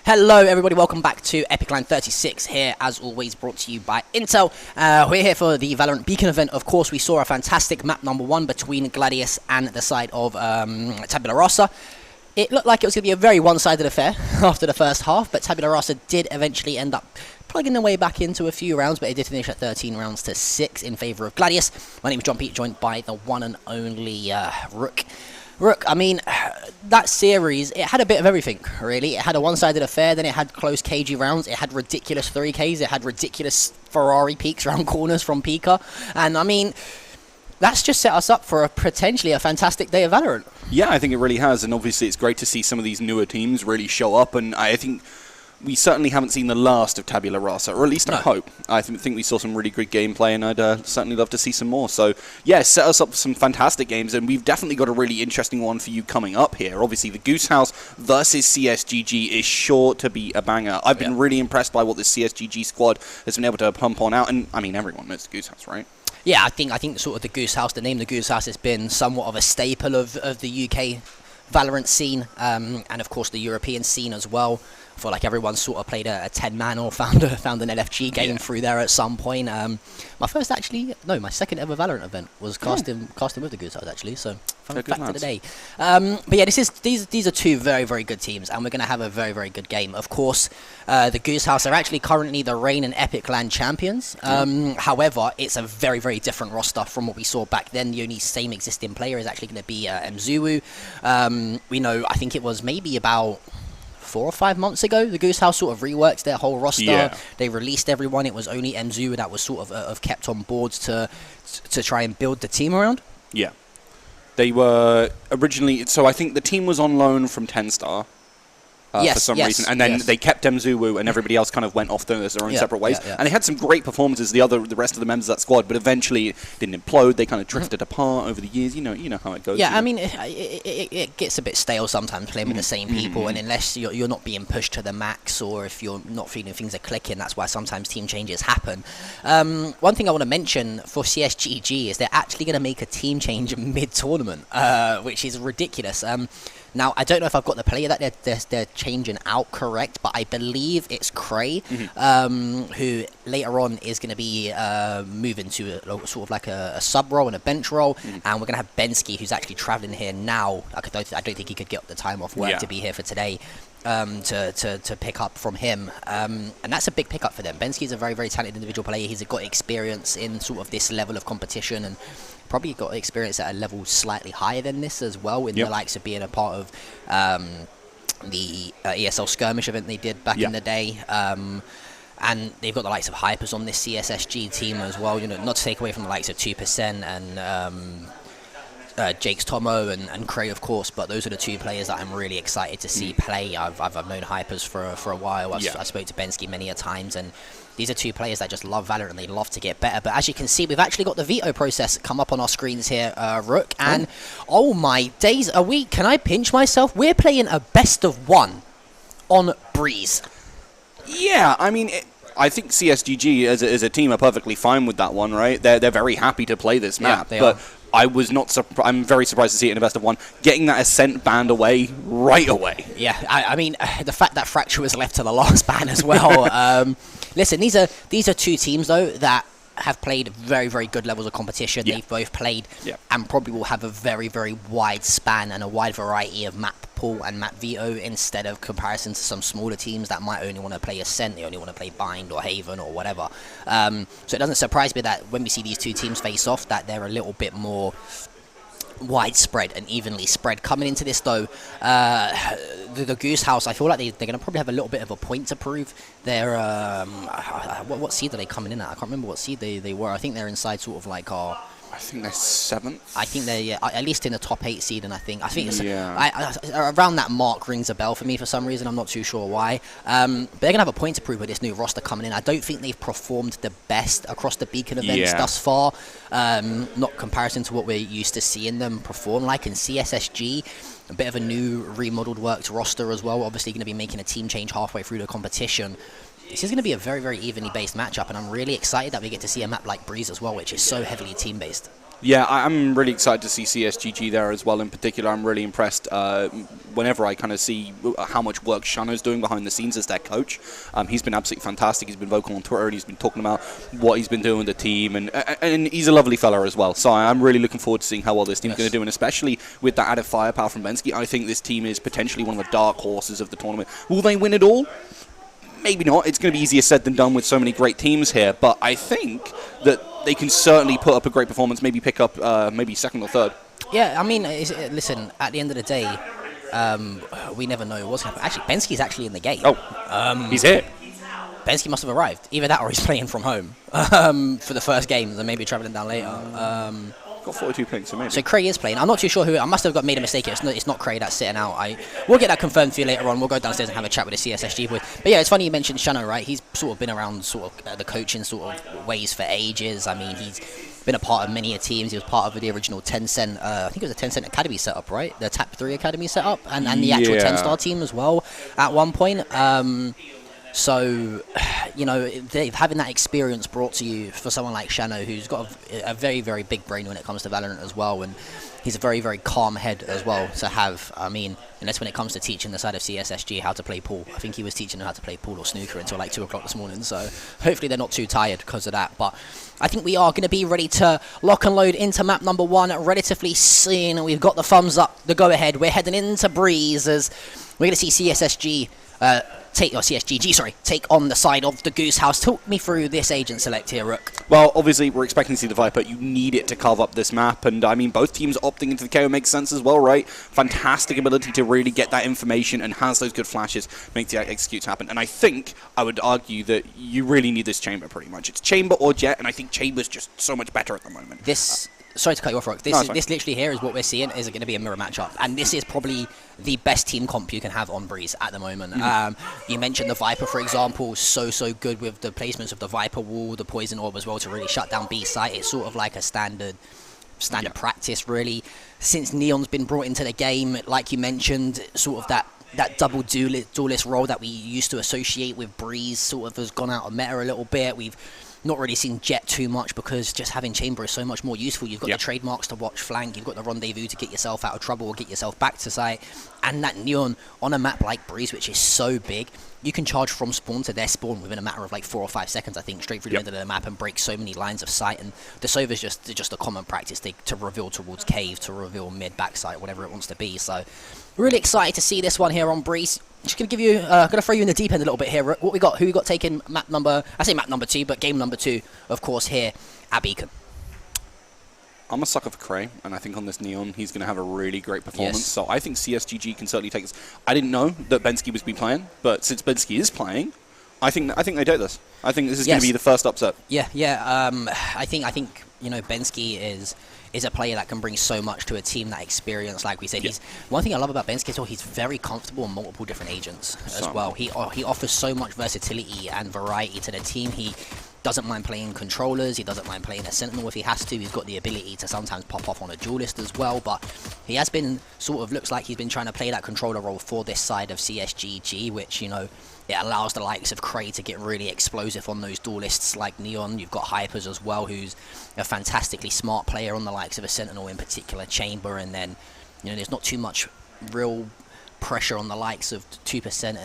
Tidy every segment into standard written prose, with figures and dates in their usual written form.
Hello everybody, welcome back to EPIC36 here, as always brought to you by Intel. We're here for the Valorant Beacon event. Of course, we saw a fantastic map number 1 between Gladius and the side of Tabula Rasa. It looked like it was going to be a very one-sided affair after the first half, but Tabula Rasa did eventually end up plugging their way back into a few rounds, but it did finish at 13 rounds to 6 in favour of Gladius. My name is John Pete, joined by the one and only Rook. Rook, I mean, that series, it had a bit of everything, really. It had a one-sided affair, then it had close, cagey rounds, it had ridiculous 3Ks, it had ridiculous Ferrari peaks around corners from Pika, and I mean, that's just set us up for potentially a fantastic day of Valorant. Yeah, I think it really has, and obviously it's great to see some of these newer teams really show up, and I think we certainly haven't seen the last of Tabula Rasa, or at least I hope. I think we saw some really good gameplay, and I'd certainly love to see some more. So, yeah, set us up for some fantastic games, and we've definitely got a really interesting one for you coming up here. Obviously, the Goose House versus CSGG is sure to be a banger. I've been really impressed by what this CSGG squad has been able to pump on out, and, I mean, everyone knows the Goose House, right? Yeah, I think sort of the Goose House, the name the Goose House has been somewhat of a staple of the UK Valorant scene, and of course the European scene as well. I feel like everyone's sort of played a 10-man or found an LFG game through there at some point. My second ever Valorant event was casting with the Goose House, actually, so fun fact of the day. But yeah, these are two very, very good teams, and we're going to have a very, very good game. Of course, the Goose House are actually currently the Reign and Epic Land champions. However, it's a very, very different roster from what we saw back then. The only same existing player is actually going to be Mzuu. We know, I think it was maybe about 4 or 5 months ago, the Goose House sort of reworked their whole roster. Yeah. They released everyone. It was only Mzuu that was sort of kept on board to try and build the team around. Yeah. They were originally... So I think the team was on loan from 10-Star. For some reason, and then they kept Mzuu, and everybody else kind of went off their own separate ways. And they had some great performances, the rest of the members of that squad, but eventually it didn't implode. They kind of drifted apart over the years. You know how it goes. Yeah, I mean, it gets a bit stale sometimes playing with the same people, and unless you're not being pushed to the max, or if you're not feeling things are clicking, that's why sometimes team changes happen. One thing I want to mention for CSGG is they're actually going to make a team change mid-tournament, which is ridiculous. Now, I don't know if I've got the player that they're changing out correct, but I believe it's Cray, who later on is going to be moving to sort of like a sub role and a bench role, and we're going to have Bensky, who's actually traveling here now. I don't think he could get the time off work to be here for today. To pick up from him, and that's a big pickup for them. Bensky's a very, very talented individual player. He's got experience in sort of this level of competition, and probably got experience at a level slightly higher than this as well, in the likes of being a part of the ESL skirmish event they did back in the day. And they've got the likes of Hypers on this CSSG team as well. You know, not to take away from the likes of 2% and Jake's Tomo and Cray, of course, but those are the two players that I'm really excited to see play. I've known Hypers for a while. I spoke to Bensky many a times, and these are two players that just love Valorant and they love to get better. But as you can see, we've actually got the veto process come up on our screens here, Rook, and oh my days, can I pinch myself? We're playing a best of 1 on Breeze. Yeah, I mean, I think CSGG as a team are perfectly fine with that one, right? They're very happy to play this map, they are. I was not. I'm very surprised to see it in a best of 1. Getting that Ascent banned away right away. Yeah, I mean, the fact that Fracture was left to the last ban as well. Listen, these are two teams though that have played very, very good levels of competition. They've both played and probably will have a very, very wide span and a wide variety of map pool and map veto, instead of comparison to some smaller teams that might only want to play Ascent, they only want to play Bind or Haven or whatever. So it doesn't surprise me that when we see these two teams face off, that they're a little bit more widespread and evenly spread. Coming into this though, the Goose House, I feel like they're going to probably have a little bit of a point to prove. They're what seed are they coming in at? I can't remember what seed they were. I think they're inside sort of like our... I think they're 7th. I think they're at least in the top 8 seed, and I think it's around that mark rings a bell for me for some reason. I'm not too sure why. But they're gonna have a point to prove with this new roster coming in. I don't think they've performed the best across the Beacon events thus far. Not comparison to what we're used to seeing them perform like in CSSG. A bit of a new remodeled worked roster as well. Obviously going to be making a team change halfway through the competition. this is going to be a very, very evenly based matchup, and I'm really excited that we get to see a map like Breeze as well, which is so heavily team-based. Yeah, I'm really excited to see CSGG there as well. In particular, I'm really impressed whenever I kind of see how much work Shano's doing behind the scenes as their coach. He's been absolutely fantastic. He's been vocal on Twitter, and he's been talking about what he's been doing with the team, and he's a lovely fella as well. So I'm really looking forward to seeing how well this team's going to do, and especially with that added firepower from Bensky, I think this team is potentially one of the dark horses of the tournament. Will they win it all? Maybe not. It's going to be easier said than done with so many great teams here, but I think that they can certainly put up a great performance, maybe pick up maybe second or third. Yeah, I mean, listen, at the end of the day, we never know what's happening. Actually, Bensky's actually in the game. Oh, he's here. Bensky must have arrived. Either that or he's playing from home for the first game, and maybe travelling down later. Got 42 pings, so maybe. So Cray is playing. I'm not too sure who. I must have made a mistake here. It's not Cray that's sitting out. We'll get that confirmed for you later on. We'll go downstairs and have a chat with the CSSG boys. But yeah, it's funny you mentioned Shano, right? He's sort of been around sort of the coaching sort of ways for ages. I mean, he's been a part of many teams. He was part of the original Tencent, I think it was a Tencent Academy setup, right? The Tap 3 Academy setup, and the actual 10-star team as well at one point. So, you know, having that experience brought to you for someone like Shano, who's got a very, very big brain when it comes to Valorant as well, and he's a very, very calm head as well to have. I mean, unless when it comes to teaching the side of CSSG how to play pool. I think he was teaching them how to play pool or snooker until like 2 o'clock this morning, so hopefully they're not too tired because of that. But I think we are going to be ready to lock and load into map number 1 relatively soon. We've got the thumbs up, the go-ahead. We're heading into Breeze as we're going to see CSSG CSGG, take on the side of the Goose House. Talk me through this agent select here, Rook. Well, obviously, we're expecting to see the Viper. You need it to carve up this map, and I mean, both teams opting into the KO makes sense as well, right? Fantastic ability to really get that information and has those good flashes, makes the executes happen. And I think, I would argue that you really need this Chamber pretty much. It's Chamber or Jet, and I think Chamber's just so much better at the moment. Sorry to cut you off, Rock. This literally here is what we're seeing is going to be a mirror matchup, and this is probably the best team comp you can have on Breeze at the moment. You mentioned the Viper, for example, so good with the placements of the Viper wall, the Poison Orb as well to really shut down B site. It's sort of like a standard practice, really. Since Neon's been brought into the game, like you mentioned, sort of that double duelist role that we used to associate with Breeze sort of has gone out of meta a little bit. We've not really seen Jet too much because just having Chamber is so much more useful. You've got the trademarks to watch flank, you've got the rendezvous to get yourself out of trouble or get yourself back to site, and that Neon on a map like Breeze, which is so big, you can charge from spawn to their spawn within a matter of like 4 or 5 seconds, I think, straight through the middle of the map and break so many lines of sight. And the Sova is just a common practice to reveal towards cave, to reveal mid, back site, whatever it wants to be. So really excited to see this one here on Breeze. Just gonna give you, gonna throw you in the deep end a little bit here. What we got? Who we got taking map number? I say map number 2, but game number 2, of course, here at Beacon. I'm a sucker for Cray, and I think on this Neon, he's going to have a really great performance. Yes. So I think CSGG can certainly take this. I didn't know that Bensky was playing, but since Bensky is playing, I think they take this. I think this is going to be the first upset. Yeah. I think you know, Bensky is a player that can bring so much to a team. That experience, like we said, he's one thing I love about Bensky is he's very comfortable on multiple different agents as well. He offers so much versatility and variety to the team. He doesn't mind playing controllers, he doesn't mind playing a sentinel if he has to. He's got the ability to sometimes pop off on a duelist as well, but he has been looks like he's been trying to play that controller role for this side of CSGG, which, you know, it allows the likes of Cray to get really explosive on those duelists like Neon. You've got Hypers as well, who's a fantastically smart player on the likes of a sentinel, in particular Chamber, and then, you know, there's not too much real pressure on the likes of 2%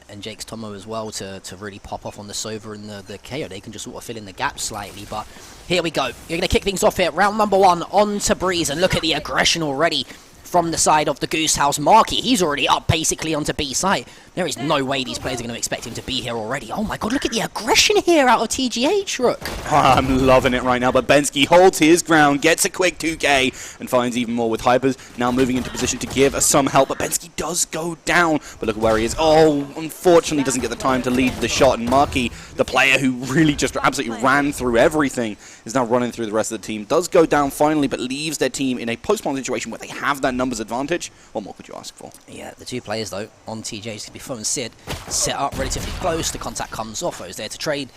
and Jake's Tomo as well to really pop off on the Sova and the KO. They can just sort of fill in the gaps slightly, but here we go. You're going to kick things off here. Round number 1 on to Breeze, and look at the aggression already from the side of the Goose House. Marky, he's already up basically onto B site. There is no way these players are going to expect him to be here already. Oh my god, look at the aggression here out of TGH, Rook. I'm loving it right now, but Bensky holds his ground, gets a quick 2k, and finds even more with Hypers. Now moving into position to give us some help, but Bensky does go down. But look where he is. Oh, unfortunately doesn't get the time to lead the shot, and Marky, the player who really just absolutely ran through everything, is now running through the rest of the team. Does go down finally, but leaves their team in a post-spawn situation where they have that numbers advantage. What more could you ask for? Yeah, the 2 players though on TJ can be Fo and Sid set up relatively close. The contact comes off. Fo's there to trade.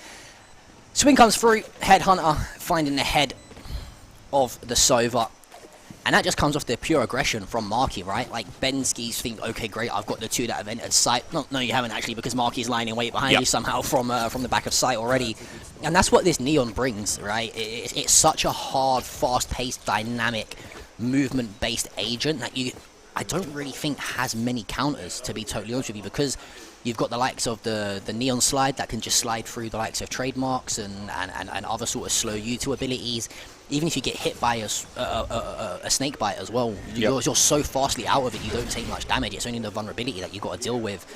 Swing comes through. Headhunter finding the head of the Sova. And that just comes off the pure aggression from Marky, right? Like, Benski's think, okay, great, I've got the 2 that have entered sight. No, you haven't actually, because Marky's lying in wait behind you somehow from the back of sight already. And that's what this Neon brings, right? It's such a hard, fast-paced, dynamic, movement-based agent that I don't really think has many counters, to be totally honest with you, because you've got the likes of the Neon slide that can just slide through the likes of trademarks and other sort of slow U2 abilities. Even if you get hit by a snake bite as well, you're so fastly out of it, you don't take much damage. It's only the vulnerability that you've got to deal with.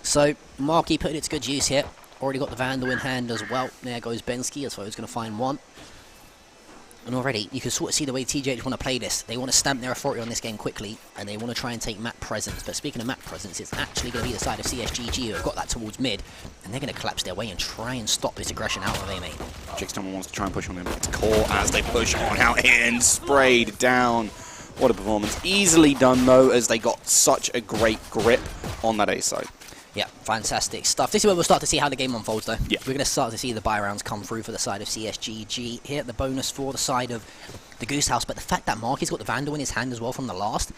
So Marky putting it to good use here. Already got the Vandal in hand as well. There goes Bensky, as well he's going to find one. And already, you can sort of see the way TGH want to play this. They want to stamp their authority on this game quickly, and they want to try and take map presence. But speaking of map presence, it's actually going to be the side of CSGG who have got that towards mid, and they're going to collapse their way and try and stop this aggression out of Amy. Jakestomer wants to try and push on him. It's caught as they push on out here and sprayed down. What a performance. Easily done, though, as they got such a great grip on that A side. Yeah, fantastic stuff. This is where we'll start to see how the game unfolds, though. Yeah. We're going to start to see the buy rounds come through for the side of CSGG. Here, the bonus for the side of the Goose House. But the fact that Marky's got the Vandal in his hand as well from the last,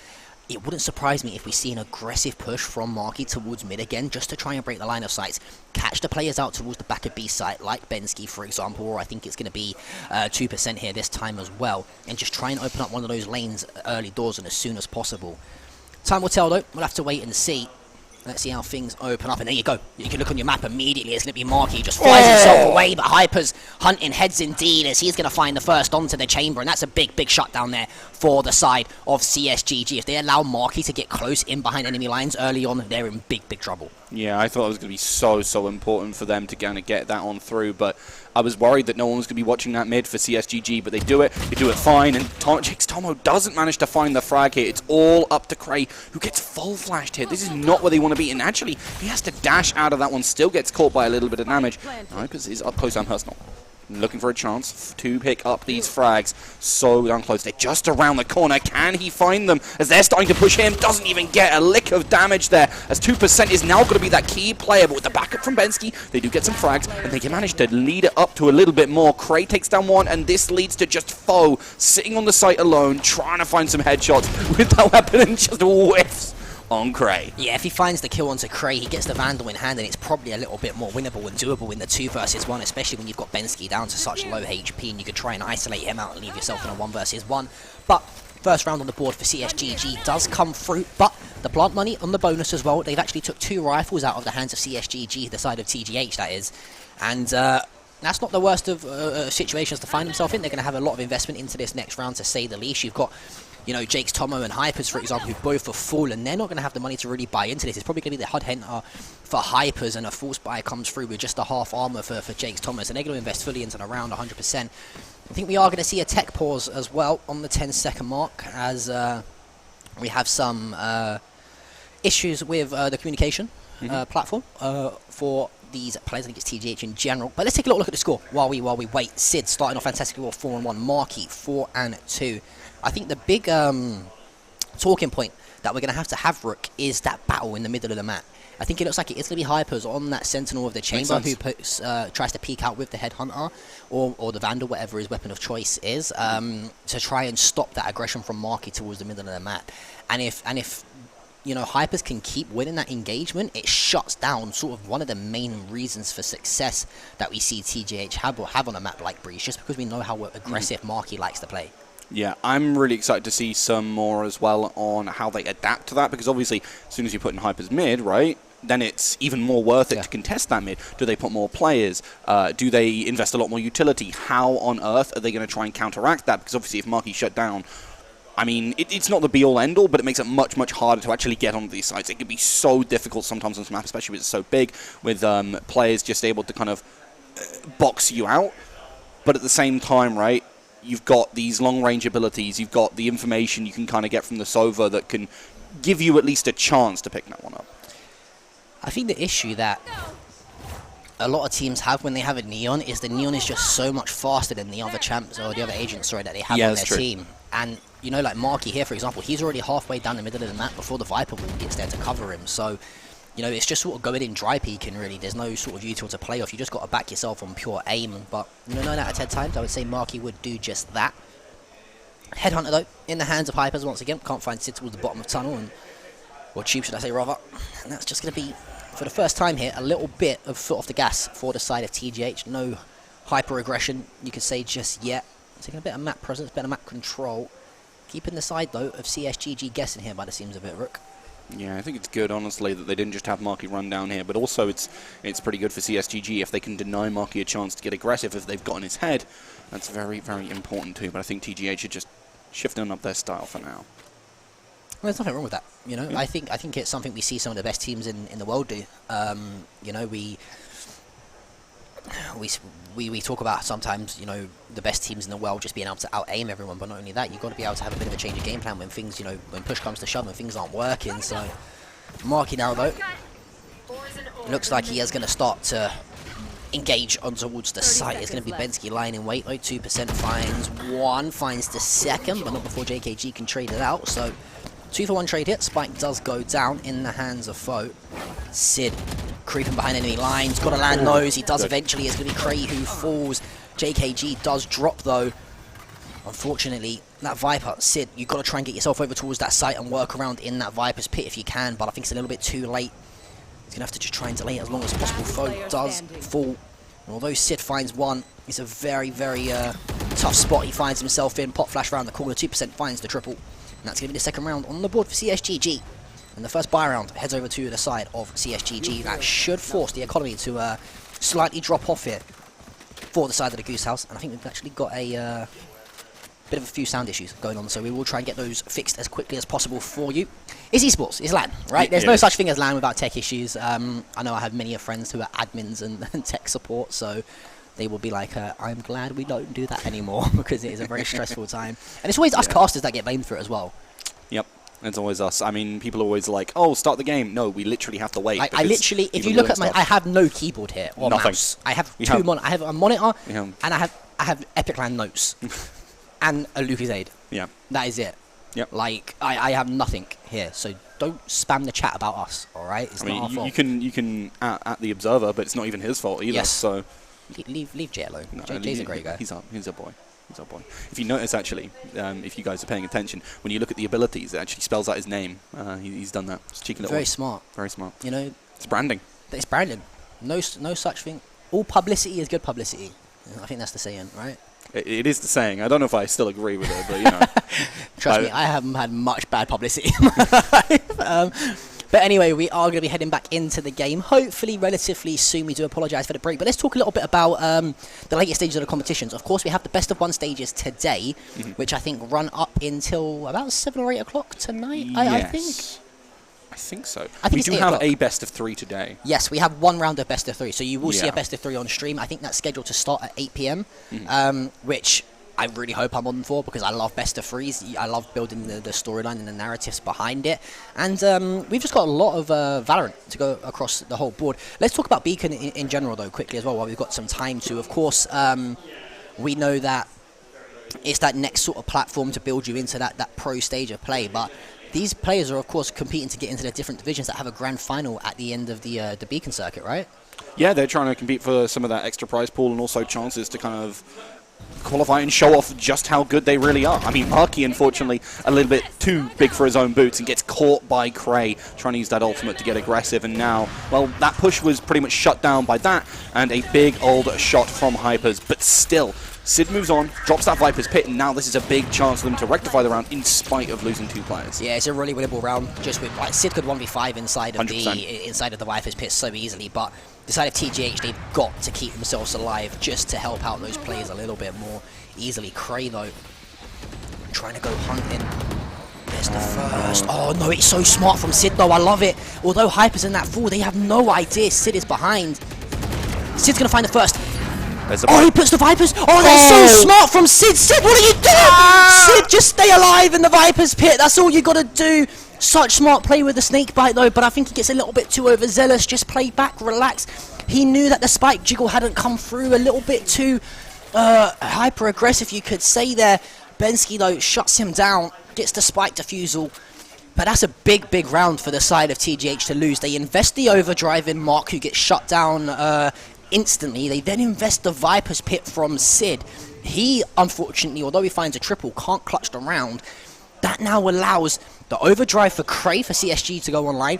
it wouldn't surprise me if we see an aggressive push from Marky towards mid again, just to try and break the line of sights. Catch the players out towards the back of B site, like Bensky, for example, or I think it's going to be 2% here this time as well. And just try and open up one of those lanes early doors and as soon as possible. Time will tell, though. We'll have to wait and see. Let's see how things open up, and there you go. You can look on your map immediately. It's going to be Marky. He just flies himself away, but Hyper's hunting heads indeed as he's going to find the first onto the chamber, and that's a big, big shutdown there for the side of CSGG. If they allow Marky to get close in behind enemy lines early on, they're in big, big trouble. Yeah, I thought it was going to be so important for them to kind of get that on through, but I was worried that no one was going to be watching that mid for CSGG, but they do it fine, and Jake's Tomo doesn't manage to find the frag here. It's all up to Cray, who gets full flashed here. This is not where they want to be, and actually, he has to dash out of that one, still gets caught by a little bit of damage. Because he's up close and personal. Looking for a chance to pick up these frags. So down close. They're just around the corner. Can he find them? As they're starting to push him. Doesn't even get a lick of damage there. As 2% is now going to be that key player. But with the backup from Bensky, they do get some frags. And they can manage to lead it up to a little bit more. Cray takes down one. And this leads to just Foe sitting on the site alone. Trying to find some headshots with that weapon. And just whiffs on Cray. Yeah, if he finds the kill onto Cray, he gets the Vandal in hand, and it's probably a little bit more winnable and doable in the 2 versus 1, especially when you've got Bensky down to such low HP, and you could try and isolate him out and leave yourself in a 1 versus 1. But first round on the board for CSGG does come through, but the plant money on the bonus as well. They've actually took 2 rifles out of the hands of CSGG, the side of TGH, that is. And that's not the worst of situations to find himself in. They're going to have a lot of investment into this next round, to say the least. You've got, you know, Jake's Tomo and Hypers, for example, who both are full, and they're not going to have the money to really buy into this. It's probably going to be the HUD Hunter for Hypers, and a Force Buy comes through with just a half armor for Jake's Tomo, so they're going to invest fully into the round 100%. I think we are going to see a tech pause as well on the 10-second mark, as we have some issues with the communication platform for these players. I think it's TGH in general. But let's take a little look at the score while we wait. Sid starting off fantastically well, 4-1. Marky 4-2. I think the big talking point that we're going to have Rook is that battle in the middle of the map. I think it looks like it's going to be Hypers on that Sentinel of the Chamber who puts, tries to peek out with the Headhunter or the Vandal, whatever his weapon of choice is, to try and stop that aggression from Marky towards the middle of the map. And if you know, Hypers can keep winning that engagement, it shuts down sort of one of the main reasons for success that we see TGH have on a map like Breeze, just because we know how aggressive Marky likes to play. Yeah, I'm really excited to see some more as well on how they adapt to that, because obviously as soon as you put in Hypers mid, right, then it's even more worth it to contest that mid. Do they put more players? Do they invest a lot more utility? How on earth are they going to try and counteract that? Because obviously if Marky shut down, I mean, it's not the be-all, end-all, but it makes it much, much harder to actually get onto these sites. It can be so difficult sometimes on this map, especially when it's so big, with players just able to kind of box you out. But at the same time, right, you've got these long-range abilities, you've got the information you can kind of get from the Sova that can give you at least a chance to pick that one up. I think the issue that a lot of teams have when they have a Neon is the Neon is just so much faster than the other champs, or the other agents, sorry, that they have on their team. And, you know, like Marky here, for example, he's already halfway down the middle of the map before the Viper Wall gets there to cover him. So, you know, it's just sort of going in dry peeking, really. There's no sort of util to play off. You just got to back yourself on pure aim. But, you know, 9 out of 10 times, I would say Marky would do just that. Headhunter, though, in the hands of Hypers once again. Can't find Sid towards the bottom of the tunnel, or tube, should I say, rather. And that's just going to be, for the first time here, a little bit of foot off the gas for the side of TGH. No hyper aggression, you could say, just yet. Taking a bit of map presence, better map control. Keeping the side, though, of CSGG guessing here by the seams of it, Rook. Yeah, I think it's good, honestly, that they didn't just have Marky run down here, but also it's pretty good for CSGG if they can deny Marky a chance to get aggressive if they've got in his head. That's very, very important too, but I think TGH should just shifting up their style for now. Well, there's nothing wrong with that, you know. Yeah. I think it's something we see some of the best teams in the world do. You know, we talk about sometimes, you know, the best teams in the world just being able to out-aim everyone, but not only that, you've got to be able to have a bit of a change of game plan when things, you know, when push comes to shove and things aren't working. So, Marky now, though, looks like he is going to start to engage on towards the site. It's going to be Bensky lying in wait, though. 2% finds one, finds the second, but not before JKG can trade it out. So, 2-for-1 trade hit. Spike does go down in the hands of Foe. Sid creeping behind enemy lines, got to land those. He does eventually. It's going to be Cray who falls. JKG does drop, though. Unfortunately, that Viper, Sid, you've got to try and get yourself over towards that site and work around in that Viper's pit if you can, but I think it's a little bit too late. He's going to have to just try and delay it as long as possible. Foe does fall. And although Sid finds one, it's a very, very tough spot he finds himself in. Pop flash around the corner, 2% finds the triple. And that's going to be the second round on the board for CSGG. And the first buy round heads over to the side of CSGG. That should force the economy to slightly drop off here for the side of the Goose House. And I think we've actually got a bit of a few sound issues going on, so we will try and get those fixed as quickly as possible for you. It's esports, it's LAN, right? There's no such thing as LAN without tech issues. I know I have many friends who are admins and tech support, so they will be like, I'm glad we don't do that anymore because it is a very stressful time. And it's always us casters that get blamed for it as well. Yep. It's always us. I mean, people are always like, oh, start the game. No, we literally have to wait. I literally, if you look at I have no keyboard here or mouse. I have I have a monitor and I have EPIC notes and a Lucasade. Yeah. That is it. Yep. Like, I have nothing here, so don't spam the chat about us, alright? It's not our fault. You can at the Observer, but it's not even his fault either, yes. So... Leave Jay alone. No, Jay's a great guy. He's a boy. He's our boy. If you notice, actually, if you guys are paying attention, when you look at the abilities, it actually spells out his name. He's done that. It's cheeky little Very smart. Very smart. You know... It's branding. It's branding. No such thing. All publicity is good publicity. I think that's the saying, right? It is the saying. I don't know if I still agree with it, but, you know. Trust me, I haven't had much bad publicity in my life. But anyway, we are going to be heading back into the game, hopefully relatively soon. We do apologise for the break, but let's talk a little bit about the latest stages of the competitions. Of course, we have the best of one stages today, which I think run up until about 7 or 8 o'clock tonight, yes. I think. I think so. We do have a best of 3 today. Yes, we have one round of best of 3, so you will see a best of 3 on stream. I think that's scheduled to start at 8 PM, which I really hope I'm on for because I love best of 3s. I love building the storyline and the narratives behind it. And we've just got a lot of Valorant to go across the whole board. Let's talk about Beacon in general, though, quickly as well, while we've got some time to. Of course, we know that it's that next sort of platform to build you into that pro stage of play, but these players are, of course, competing to get into the different divisions that have a grand final at the end of the Beacon circuit, right? Yeah, they're trying to compete for some of that extra prize pool and also chances to kind of qualify and show off just how good they really are. I mean, Marky, unfortunately, a little bit too big for his own boots and gets caught by Cray trying to use that ultimate to get aggressive. And now, well, that push was pretty much shut down by that and a big old shot from Hypers. But still, Sid moves on, drops that Viper's pit, and now this is a big chance for them to rectify the round in spite of losing 2 players. Yeah, it's a really winnable round. Just with like Sid could 1v5 inside of 100%. the Viper's pit so easily, but the side of TGH, they've got to keep themselves alive just to help out those players a little bit more easily. Cray, though, trying to go hunting. There's the first. Oh, no, it's so smart from Sid, though. I love it. Although Hyper's in that fool, they have no idea Sid is behind. Sid's going to find the first. Oh, he puts the Vipers. Oh, that's so smart from Sid. Sid, what are you doing? Sid, just stay alive in the Viper's pit. That's all you got to do. Such smart play with the snake bite, though, but I think he gets a little bit too overzealous. Just play back, relax. He knew that the spike jiggle hadn't come through. A little bit too hyper-aggressive, you could say there. Bensky, though, shuts him down, gets the spike defusal. But that's a big, big round for the side of TGH to lose. They invest the overdrive in Mark, who gets shut down instantly. They then invest the Viper's Pit from Sid. He, unfortunately, although he finds a triple, can't clutch the round. That now allows the overdrive for Cray for CSG to go online,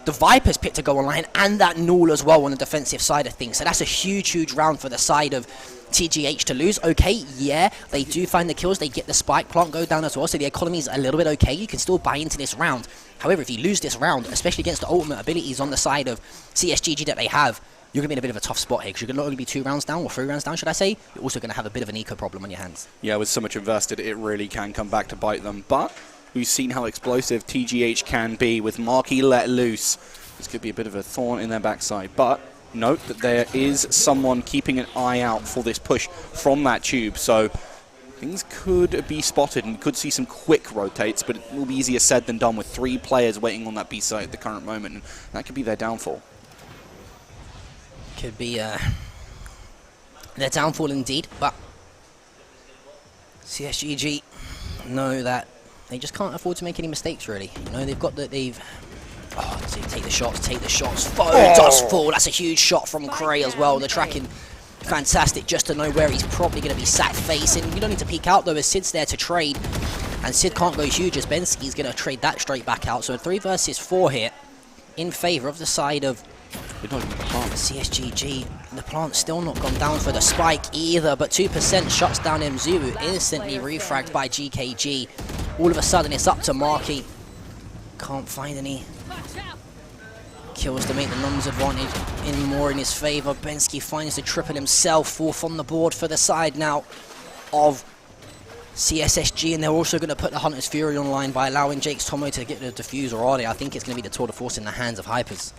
the Viper's Pit to go online, and that null as well on the defensive side of things. So that's a huge, huge round for the side of TGH to lose. Okay, yeah, they do find the kills. They get the spike plant go down as well, so the economy is a little bit okay. You can still buy into this round. However, if you lose this round, especially against the ultimate abilities on the side of CSGG that they have, you're going to be in a bit of a tough spot here, because you're going to not only be 2 rounds down, or 3 rounds down, should I say, you're also going to have a bit of an eco problem on your hands. Yeah, with so much invested, it really can come back to bite them. But we've seen how explosive TGH can be with Marquee let loose. This could be a bit of a thorn in their backside. But note that there is someone keeping an eye out for this push from that tube. So things could be spotted and could see some quick rotates, but it will be easier said than done with 3 players waiting on that B site at the current moment. And that could be their downfall. Could be their downfall indeed, but CSGG know that they just can't afford to make any mistakes, really. You know, they've got that. Oh, so take the shots. Foe does fall. That's a huge shot from Cray as well. The tracking, fantastic, just to know where he's probably going to be sat facing. You don't need to peek out, though, as Sid's there to trade. And Sid can't go huge, as Bensky's going to trade that straight back out. So a 3 versus 4 here in favour of the side of CSGG. The plant's still not gone down for the spike either, but 2% shuts down Mzuu, instantly refragged by GKG. All of a sudden, it's up to Marquee. Can't find any kills to make the numbers advantage in his favour. Bensky finds the triple himself, 4th on the board for the side now of CSSG, and they're also going to put the Hunter's Fury online by allowing Jake's Tomo to get the diffuser early. I think it's going to be the tour de force in the hands of Hypers.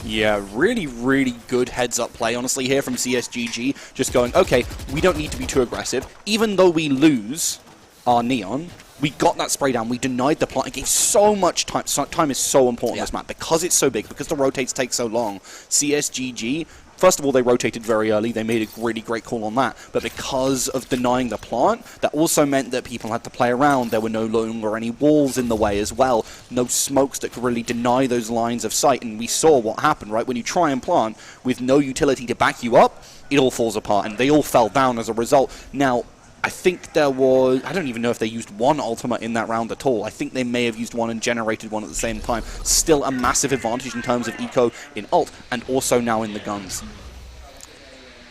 Yeah, really, really good heads-up play, honestly, here from CSGG. Just going, okay, we don't need to be too aggressive. Even though we lose our Neon, we got that spray down. We denied the plant. It gave so much time. Time is so important in this map. Because it's so big, because the rotates take so long, CSGG, first of all, they rotated very early. They made a really great call on that. But because of denying the plant, that also meant that people had to play around. There were no longer any walls in the way as well. No smokes that could really deny those lines of sight. And we saw what happened, right? When you try and plant with no utility to back you up, it all falls apart. And they all fell down as a result. Now, I think there was, I don't even know if they used 1 ultimate in that round at all. I think they may have used 1 and generated 1 at the same time. Still a massive advantage in terms of eco in ult, and also now in the guns.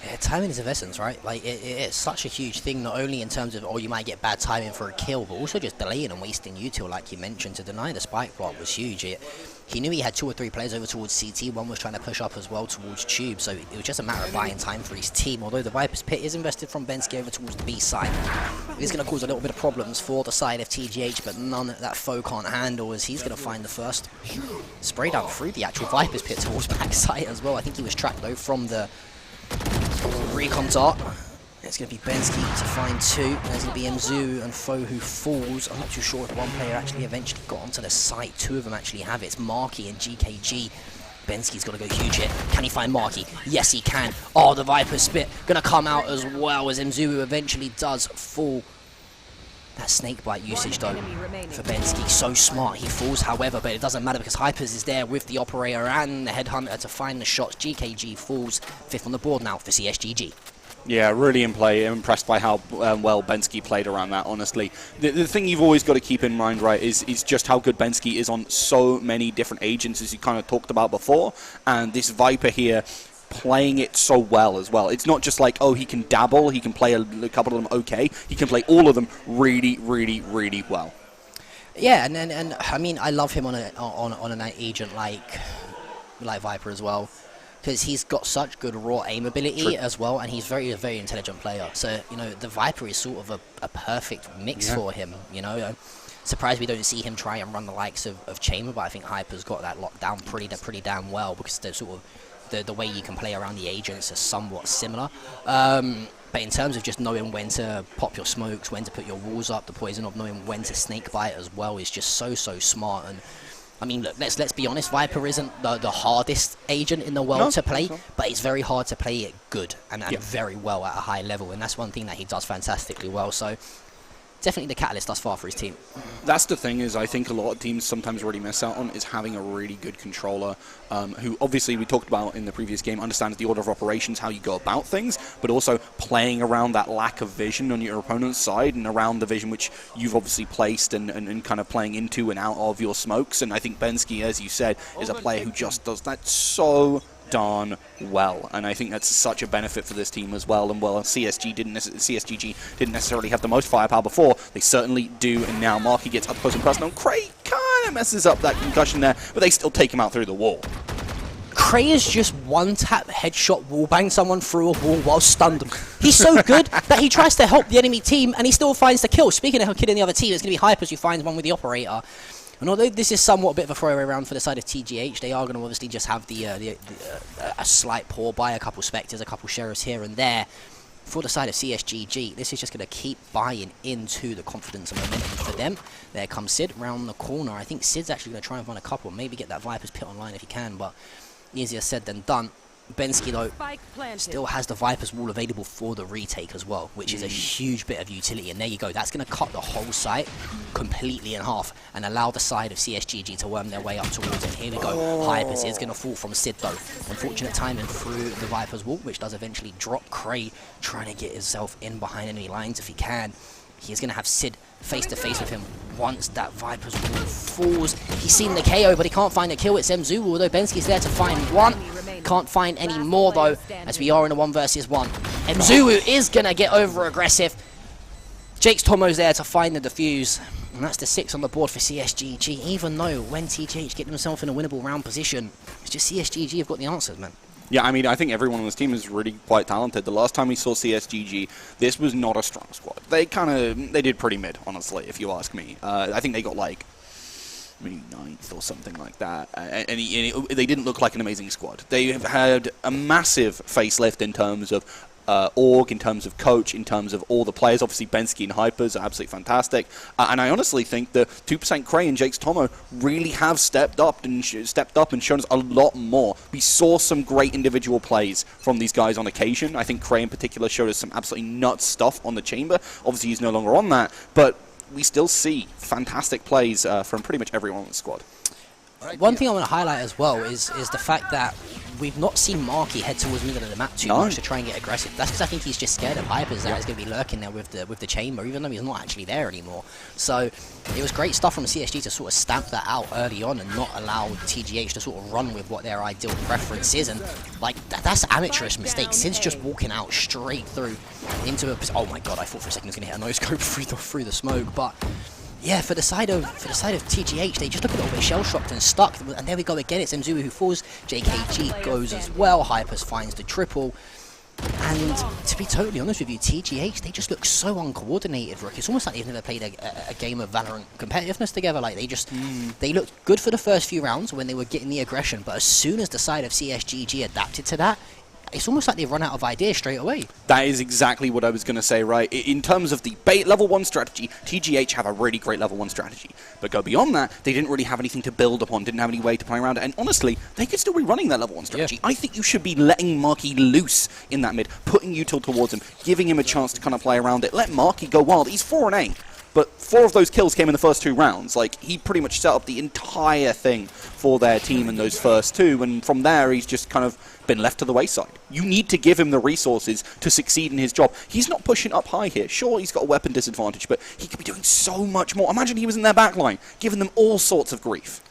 Yeah, timing is of essence, right? Like, it's such a huge thing, not only in terms of, oh, you might get bad timing for a kill, but also just delaying and wasting util, like you mentioned. To deny the spike plot was huge. He knew he had 2 or 3 players over towards CT. 1 was trying to push up as well towards Tube, so it was just a matter of buying time for his team. Although the Viper's Pit is invested from Bensky over towards the B side, it is going to cause a little bit of problems for the side of TGH, but none that Foe can't handle, as he's going to find the first spray down through the actual Viper's Pit towards backside as well. I think he was tracked, though, from the recon dart. It's going to be Bensky to find 2. There's going to be Mzuu and Foe who falls. I'm not too sure if 1 player actually eventually got onto the site. 2 of them actually have it. It's Marquee and GKG. Bensky's got to go huge here. Can he find Marquee? Yes, he can. Oh, the Viper's Spit going to come out as well, as Mzuu eventually does fall. That snake bite usage, though, for Bensky, so smart. He falls, however, but it doesn't matter because Hypers is there with the Operator and the Headhunter to find the shots. GKG falls 5th on the board now for CSGG. Yeah, really in play. I'm impressed by how well Bensky played around that, honestly. The thing you've always got to keep in mind, right, is just how good Bensky is on so many different agents, as you kind of talked about before. And this Viper here, playing it so well as well. It's not just like, oh, he can dabble, he can play a couple of them okay. He can play all of them really, really, really well. Yeah, and I mean, I love him on an agent like Viper as well, because he's got such good raw aim ability as well, and he's a very intelligent player. So, you know, the Viper is sort of a perfect mix for him, you know. Surprised we don't see him try and run the likes of Chamber, but I think Hyper's got that locked down pretty damn well, because they're sort of the way you can play around the agents are somewhat similar. But in terms of just knowing when to pop your smokes, when to put your walls up, the poison of knowing when to snake bite as well is just so smart. And I mean, look, let's be honest, Viper isn't the hardest agent in the world to play, but it's very hard to play it good and very well at a high level, and that's one thing that he does fantastically well. So definitely the catalyst thus far for his team. That's the thing, is I think a lot of teams sometimes really miss out on is having a really good controller who obviously we talked about in the previous game, understands the order of operations, how you go about things, but also playing around that lack of vision on your opponent's side and around the vision which you've obviously placed and kind of playing into and out of your smokes. And I think Bensky, as you said, is a player who just does that so darn well, and I think that's such a benefit for this team as well. And well, CSGG didn't necessarily have the most firepower before. They certainly do, and now Marky gets up close and personal. Cray kind of messes up that concussion there, but they still take him out through the wall. Cray is just one-tap headshot wallbang someone through a wall while stunned. He's so good that he tries to help the enemy team, and he still finds the kill. Speaking of killing the other team, it's going to be Hypers who finds one with the operator. And although this is somewhat a bit of a throwaway round for the side of TGH, they are going to obviously just have a slight pour by a couple Spectres, a couple Sheriffs here and there. For the side of CSGG, this is just going to keep buying into the confidence and momentum for them. There comes Sid round the corner. I think Sid's actually going to try and find a couple, maybe get that Viper's pit online if he can, but easier said than done. Bensky, though, still has the Viper's wall available for the retake as well, which is a huge bit of utility. And there you go. That's going to cut the whole site completely in half and allow the side of CSGG to worm their way up towards it. Here we go. Hypers is going to fall from Sid, though. Unfortunate timing through the Viper's wall, which does eventually drop Cray, trying to get himself in behind enemy lines if he can. He's going to have Sid face-to-face with him once that Viper's wall falls. He's seen the KO, but he can't find a kill. It's Mzu, although Bensky's there to find one. Can't find any more, though, as we are in a 1 versus 1. Mzu is going to get over-aggressive. Jake's Tomo's there to find the defuse. And that's the 6 on the board for CSGG, even though when TGH get themselves in a winnable round position, it's just CSGG have got the answers, man. Yeah, I mean, I think everyone on this team is really quite talented. The last time we saw CSGG, this was not a strong squad. They did pretty mid, honestly, if you ask me. I think they got like maybe 9th or something like that. They didn't look like an amazing squad. They have had a massive facelift in terms of org, in terms of coach, in terms of all the players. Obviously, Bensky and Hypers are absolutely fantastic. And I honestly think that 2% Cray and Jake's Tomo really have stepped up and shown us a lot more. We saw some great individual plays from these guys on occasion. I think Cray in particular showed us some absolutely nuts stuff on the chamber. Obviously, he's no longer on that, but we still see fantastic plays from pretty much everyone on the squad. One thing I want to highlight as well is the fact that we've not seen Marky head towards the middle of the map too much to try and get aggressive. That's because I think he's just scared of Hypers that he's going to be lurking there with the chamber, even though he's not actually there anymore. So it was great stuff from CSG to sort of stamp that out early on and not allow TGH to sort of run with what their ideal preference is. And like that's amateurish mistake. Sid's just walking out straight through into a. Oh my god! I thought for a second he was going to hit a no scope through the smoke, but. Yeah, for the side of TGH, they just look a little bit shell-shocked and stuck. And there we go again, it's Mzu who falls. JKG goes as well. Hypers finds the triple. And to be totally honest with you, TGH, they just look so uncoordinated, Rook. It's almost like they've never played a game of Valorant competitiveness together. Like, they looked good for the first few rounds when they were getting the aggression. But as soon as the side of CSGG adapted to that, it's almost like they've run out of ideas straight away. That is exactly what I was going to say, right? In terms of the level 1 strategy, TGH have a really great level 1 strategy. But go beyond that, they didn't really have anything to build upon, didn't have any way to play around it. And honestly, they could still be running that level 1 strategy. Yeah. I think you should be letting Marky loose in that mid, putting util towards him, giving him a chance to kind of play around it. Let Marky go wild. He's 4-8. But 4 of those kills came in the first 2 rounds. Like, he pretty much set up the entire thing for their team in those first 2, and from there, he's just kind of been left to the wayside. You need to give him the resources to succeed in his job. He's not pushing up high here. Sure, he's got a weapon disadvantage, but he could be doing so much more. Imagine he was in their backline, giving them all sorts of grief.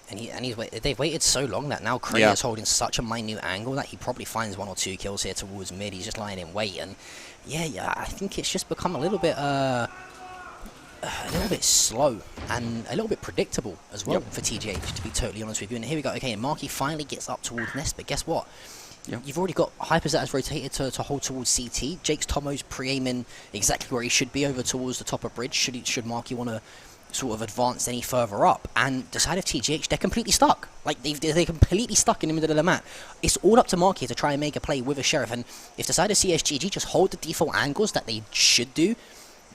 And they've waited so long that now Cray is holding such a minute angle that he probably finds 1 or 2 kills here towards mid. He's just lying in wait, and yeah, I think it's just become a little bit slow and a little bit predictable as well for TGH, to be totally honest with you. And here we go. Okay, and Marky finally gets up towards Nest, but guess what? You've already got Hypers that has rotated to hold towards CT. Jake's Tomo's pre-aiming exactly where he should be, over towards the top of bridge, should Marky want to sort of advance any further up. And the side of TGH, they're completely stuck. Like, they're completely stuck in the middle of the map. It's all up to Marky to try and make a play with a Sheriff. And if the side of CSGG just hold the default angles that they should do,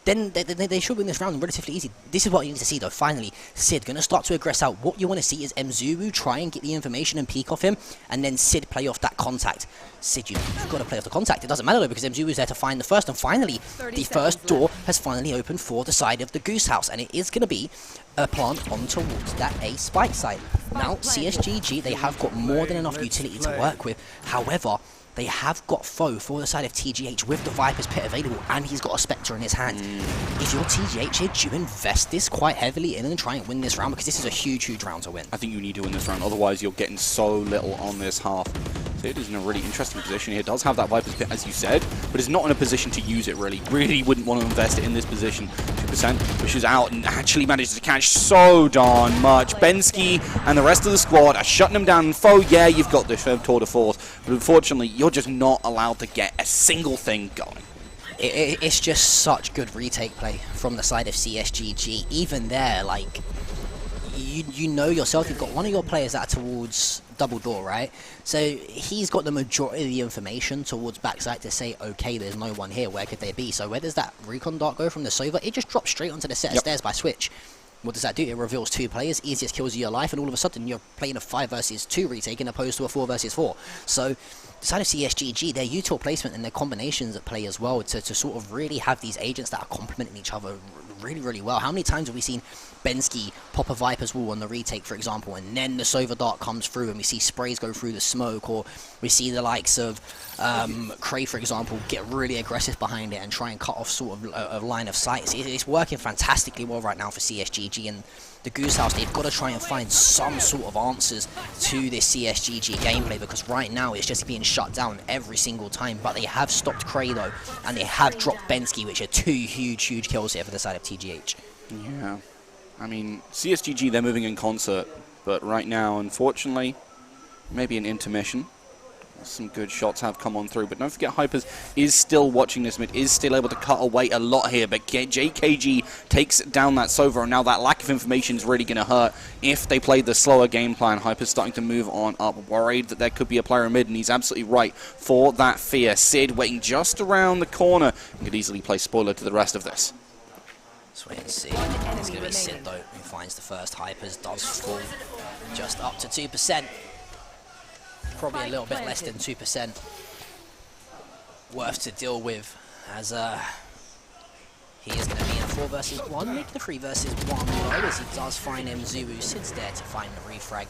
then they should win this round relatively easy. This is what you need to see though. Finally, Sid going to start to aggress out. What you want to see is Mzuru try and get the information and peek off him, and then Sid play off that contact. Sid, you've got to play off the contact. It doesn't matter though, because Mzuru's there to find the first, and finally, the first door has finally opened for the side of the Goose House, and it is going to be a plant on towards that A spike side. Now, CSGG, they have got more than enough utility to work with. However, they have got foe for the side of TGH with the Viper's Pit available, and he's got a Spectre in his hand. If you're TGH here, do you invest this quite heavily in and try and win this round? Because this is a huge, huge round to win. I think you need to win this round, otherwise you're getting so little on this half. Sid is in a really interesting position here. Does have that Viper's Pit, as you said, but is not in a position to use it, really. Really wouldn't want to invest it in this position. 2% pushes out and actually manages to catch so darn much. Bensky and the rest of the squad are shutting him down. Foe, yeah, you've got this tour de force, but unfortunately, you're just not allowed to get a single thing going. It's just such good retake play from the side of CSGG. Even there, like, you know yourself, you've got one of your players that are towards double door, right? So he's got the majority of the information towards backside to say, okay, there's no one here, where could they be? So where does that recon dart go from the Sova? It just drops straight onto the set of stairs by Switch. What does that do? It reveals two players, easiest kills of your life, and all of a sudden you're playing a 5 versus 2 retake as opposed to a 4 versus 4. So the side of CSGG, their util placement and their combinations at play as well to sort of really have these agents that are complementing each other really, really well. How many times have we seen Bensky pop a Viper's Wall on the retake, for example, and then the Sova Dart comes through and we see sprays go through the smoke, or we see the likes of Cray, for example, get really aggressive behind it and try and cut off sort of a line of sight. It's working fantastically well right now for CSGG, and the Goose House, they've got to try and find some sort of answers to this CSGG gameplay, because right now it's just being shut down every single time. But they have stopped Cray though, and they have dropped Bensky, which are two huge kills here for the side of TGH. Yeah, I mean, CSGG, they're moving in concert, but right now, unfortunately, maybe an intermission. Some good shots have come on through, but don't forget Hypers is still watching this mid, is still able to cut away a lot here, but JKG takes down that Sova, and now that lack of information is really going to hurt if they play the slower game plan. Hypers starting to move on up, worried that there could be a player in mid, and he's absolutely right for that fear. Sid waiting just around the corner and could easily play spoiler to the rest of this. Let's wait and see. It's going to be Sid though who finds the first. Hypers does fall just up to 2%. Probably a little bit less than 2% worth to deal with, as he is going to be in a 4 versus 1, making a 3 versus 1 though, as he does find Mzuru. Sid's there to find the refrag,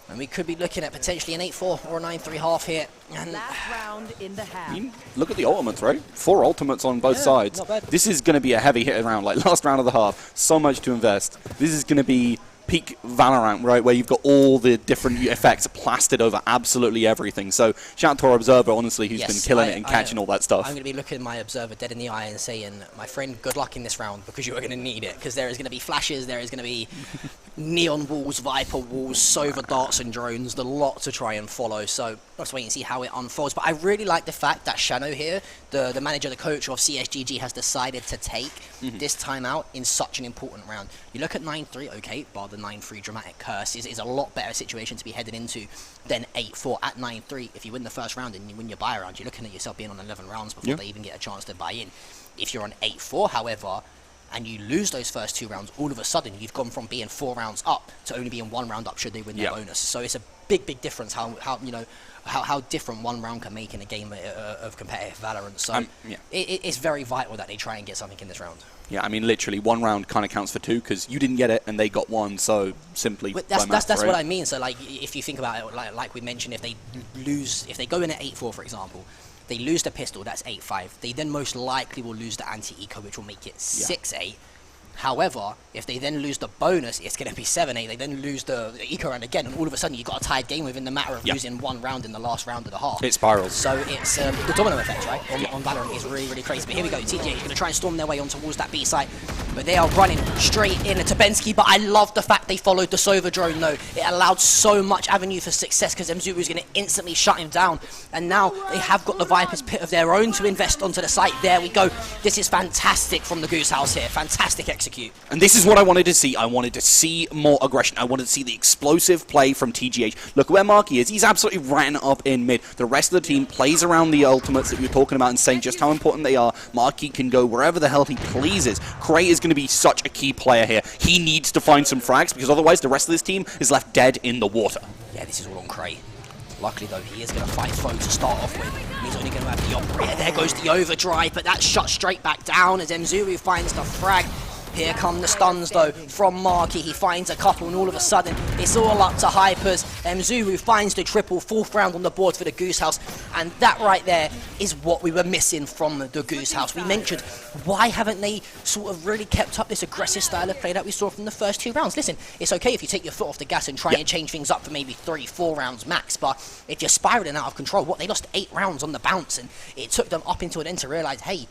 and we could be looking at potentially an 8-4 or a 9-3 half here. And last round in the half. I mean, look at the ultimates, right? 4 ultimates on both sides. Not bad. This is going to be a heavy hit round, like last round of the half. So much to invest. This is going to be peak Valorant, right, where you've got all the different effects plastered over absolutely everything. So shout out to our observer, honestly, who's been killing it and catching all that stuff. I'm going to be looking my observer dead in the eye and saying, my friend, good luck in this round, because you are going to need it, because there is going to be flashes, there is going to be neon walls, Viper walls, Sova darts and drones, the lot to try and follow. So let's wait and see how it unfolds. But I really like the fact that Shano here, the manager, the coach of CSGG, has decided to take this time out in such an important round. You look at 9-3, okay, bar the 9-3 dramatic curse is a lot better situation to be headed into than 8-4 at 9-3. If you win the first round and you win your buy round, you're looking at yourself being on 11 rounds before they even get a chance to buy in. If you're on 8-4, however, and you lose those first 2 rounds, all of a sudden you've gone from being 4 rounds up to only being 1 round up should they win their bonus. So it's a big difference how different 1 round can make in a game of competitive Valorant. So it's very vital that they try and get something in this round. Yeah, I mean, literally, 1 round kind of counts for 2 because you didn't get it and they got 1, so simply but that's what I mean. So, like, if you think about it, like we mentioned, if they go in at 8-4, for example, they lose the pistol, that's 8-5. They then most likely will lose the anti-eco, which will make it 6-8. However, if they then lose the bonus, it's going to be 7-8. They then lose the eco round again, and all of a sudden you've got a tied game within the matter of losing 1 round in the last round of the half. It spirals. So it's the domino effect, right, on Valorant is really crazy. But here we go, TJ is going to try and storm their way on towards that B site, but they are running straight in to Bensky. But I love the fact they followed the Sova drone, though. It allowed so much avenue for success because Mzuru is going to instantly shut him down. And now they have got the Viper's Pit of their own to invest onto the site. There we go. This is fantastic from the Goose House here. Fantastic execution. execute. And this is what I wanted to see. I wanted to see more aggression. I wanted to see the explosive play from TGH. Look where Marky is. He's absolutely ran up in mid. The rest of the team plays around the ultimates that we were talking about and saying just how important they are. Marky can go wherever the hell he pleases. Cray is going to be such a key player here. He needs to find some frags because otherwise the rest of this team is left dead in the water. Yeah, this is all on Cray. Luckily, though, he is going to fight foe to start off with. He's only going to have the operator. There goes the overdrive, but that's shut straight back down as Mzuru finds the frag. Here come the stuns, though, from Marky. He finds a couple, and all of a sudden, it's all up to Hypers. Mzuru finds the triple, 4th round on the board for the Goose House, and that right there is what we were missing from the Goose House. We mentioned, why haven't they sort of really kept up this aggressive style of play that we saw from the first 2 rounds? Listen, it's okay if you take your foot off the gas and try and change things up for maybe 3-4 rounds max, but if you're spiraling out of control, they lost 8 rounds on the bounce, and it took them up into an end to realize, hey,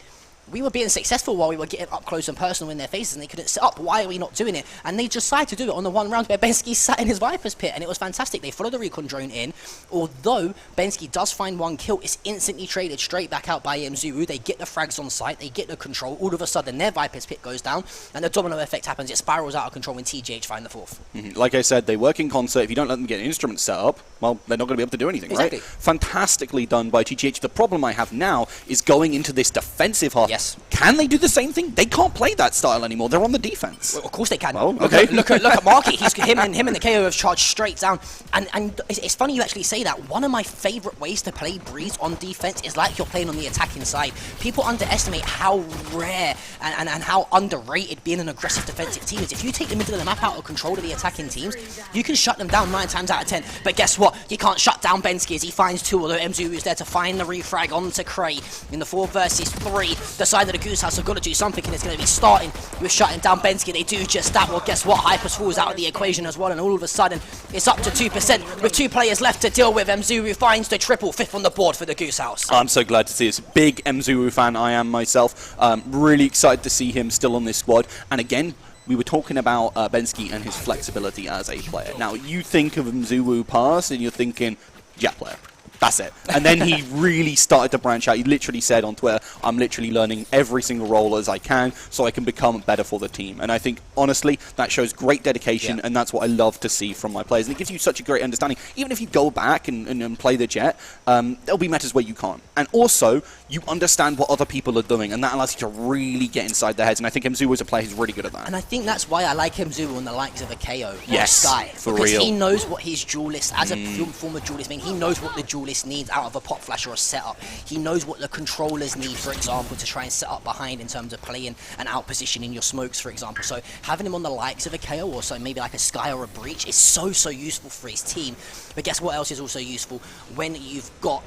we were being successful while we were getting up close and personal in their faces and they couldn't set up. Why are we not doing it? And they decided to do it on the 1 round where Bensky sat in his Viper's pit and it was fantastic. They followed the recon drone in. Although Bensky does find 1 kill, it's instantly traded straight back out by Mzuru. They get the frags on site, they get the control. All of a sudden their Viper's pit goes down and the domino effect happens. It spirals out of control when TGH find the 4th. Like I said, they work in concert. If you don't let them get an instrument set up, well, they're not going to be able to do anything, exactly. Right? Fantastically done by TGH. The problem I have now is going into this defensive half. Yes. Can they do the same thing? They can't play that style anymore. They're on the defense. Well, of course they can. Well, okay. Look at Marky. Him and the KO have charged straight down. And it's funny you actually say that. One of my favourite ways to play Breeze on defense is like you're playing on the attacking side. People underestimate how rare and how underrated being an aggressive defensive team is. If you take the middle of the map out of control of the attacking teams, you can shut them down 9 times out of 10. But guess what? You can't shut down Bensky as he finds 2, although Mzuru is there to find the refrag onto Cray in the 4 versus 3. The side of the Goose House have got to do something, and it's going to be starting with shutting down Bensky. They do just that. Well, guess what? Hypers falls out of the equation as well, and all of a sudden, it's up to 2% with 2 players left to deal with. Mzuru finds the triple, 5th on the board for the Goose House. I'm so glad to see this. Big Mzuru fan I am myself. Really excited to see him still on this squad. And again, we were talking about Bensky and his flexibility as a player. Now, you think of Mzuru pass, and you're thinking, jet player. That's it. And then he really started to branch out. He literally said on Twitter, I'm literally learning every single role as I can so I can become better for the team. And I think, honestly, that shows great dedication, and that's what I love to see from my players. And it gives you such a great understanding. Even if you go back and play the jet, there'll be metas where you can't. And also, you understand what other people are doing, and that allows you to really get inside their heads. And I think Mzuru is a player who's really good at that. And I think that's why I like Mzuru on the likes of a KO. Yes, Sky, for because real. he knows what his duelist, as a former duelist, he knows what the duelist needs out of a pop flash or a setup. He knows what the controllers need, for example, to try and set up behind in terms of playing and out positioning your smokes, for example. So having him on the likes of a KO or so maybe like a Sky or a Breach is so useful for his team. But guess what else is also useful? When you've got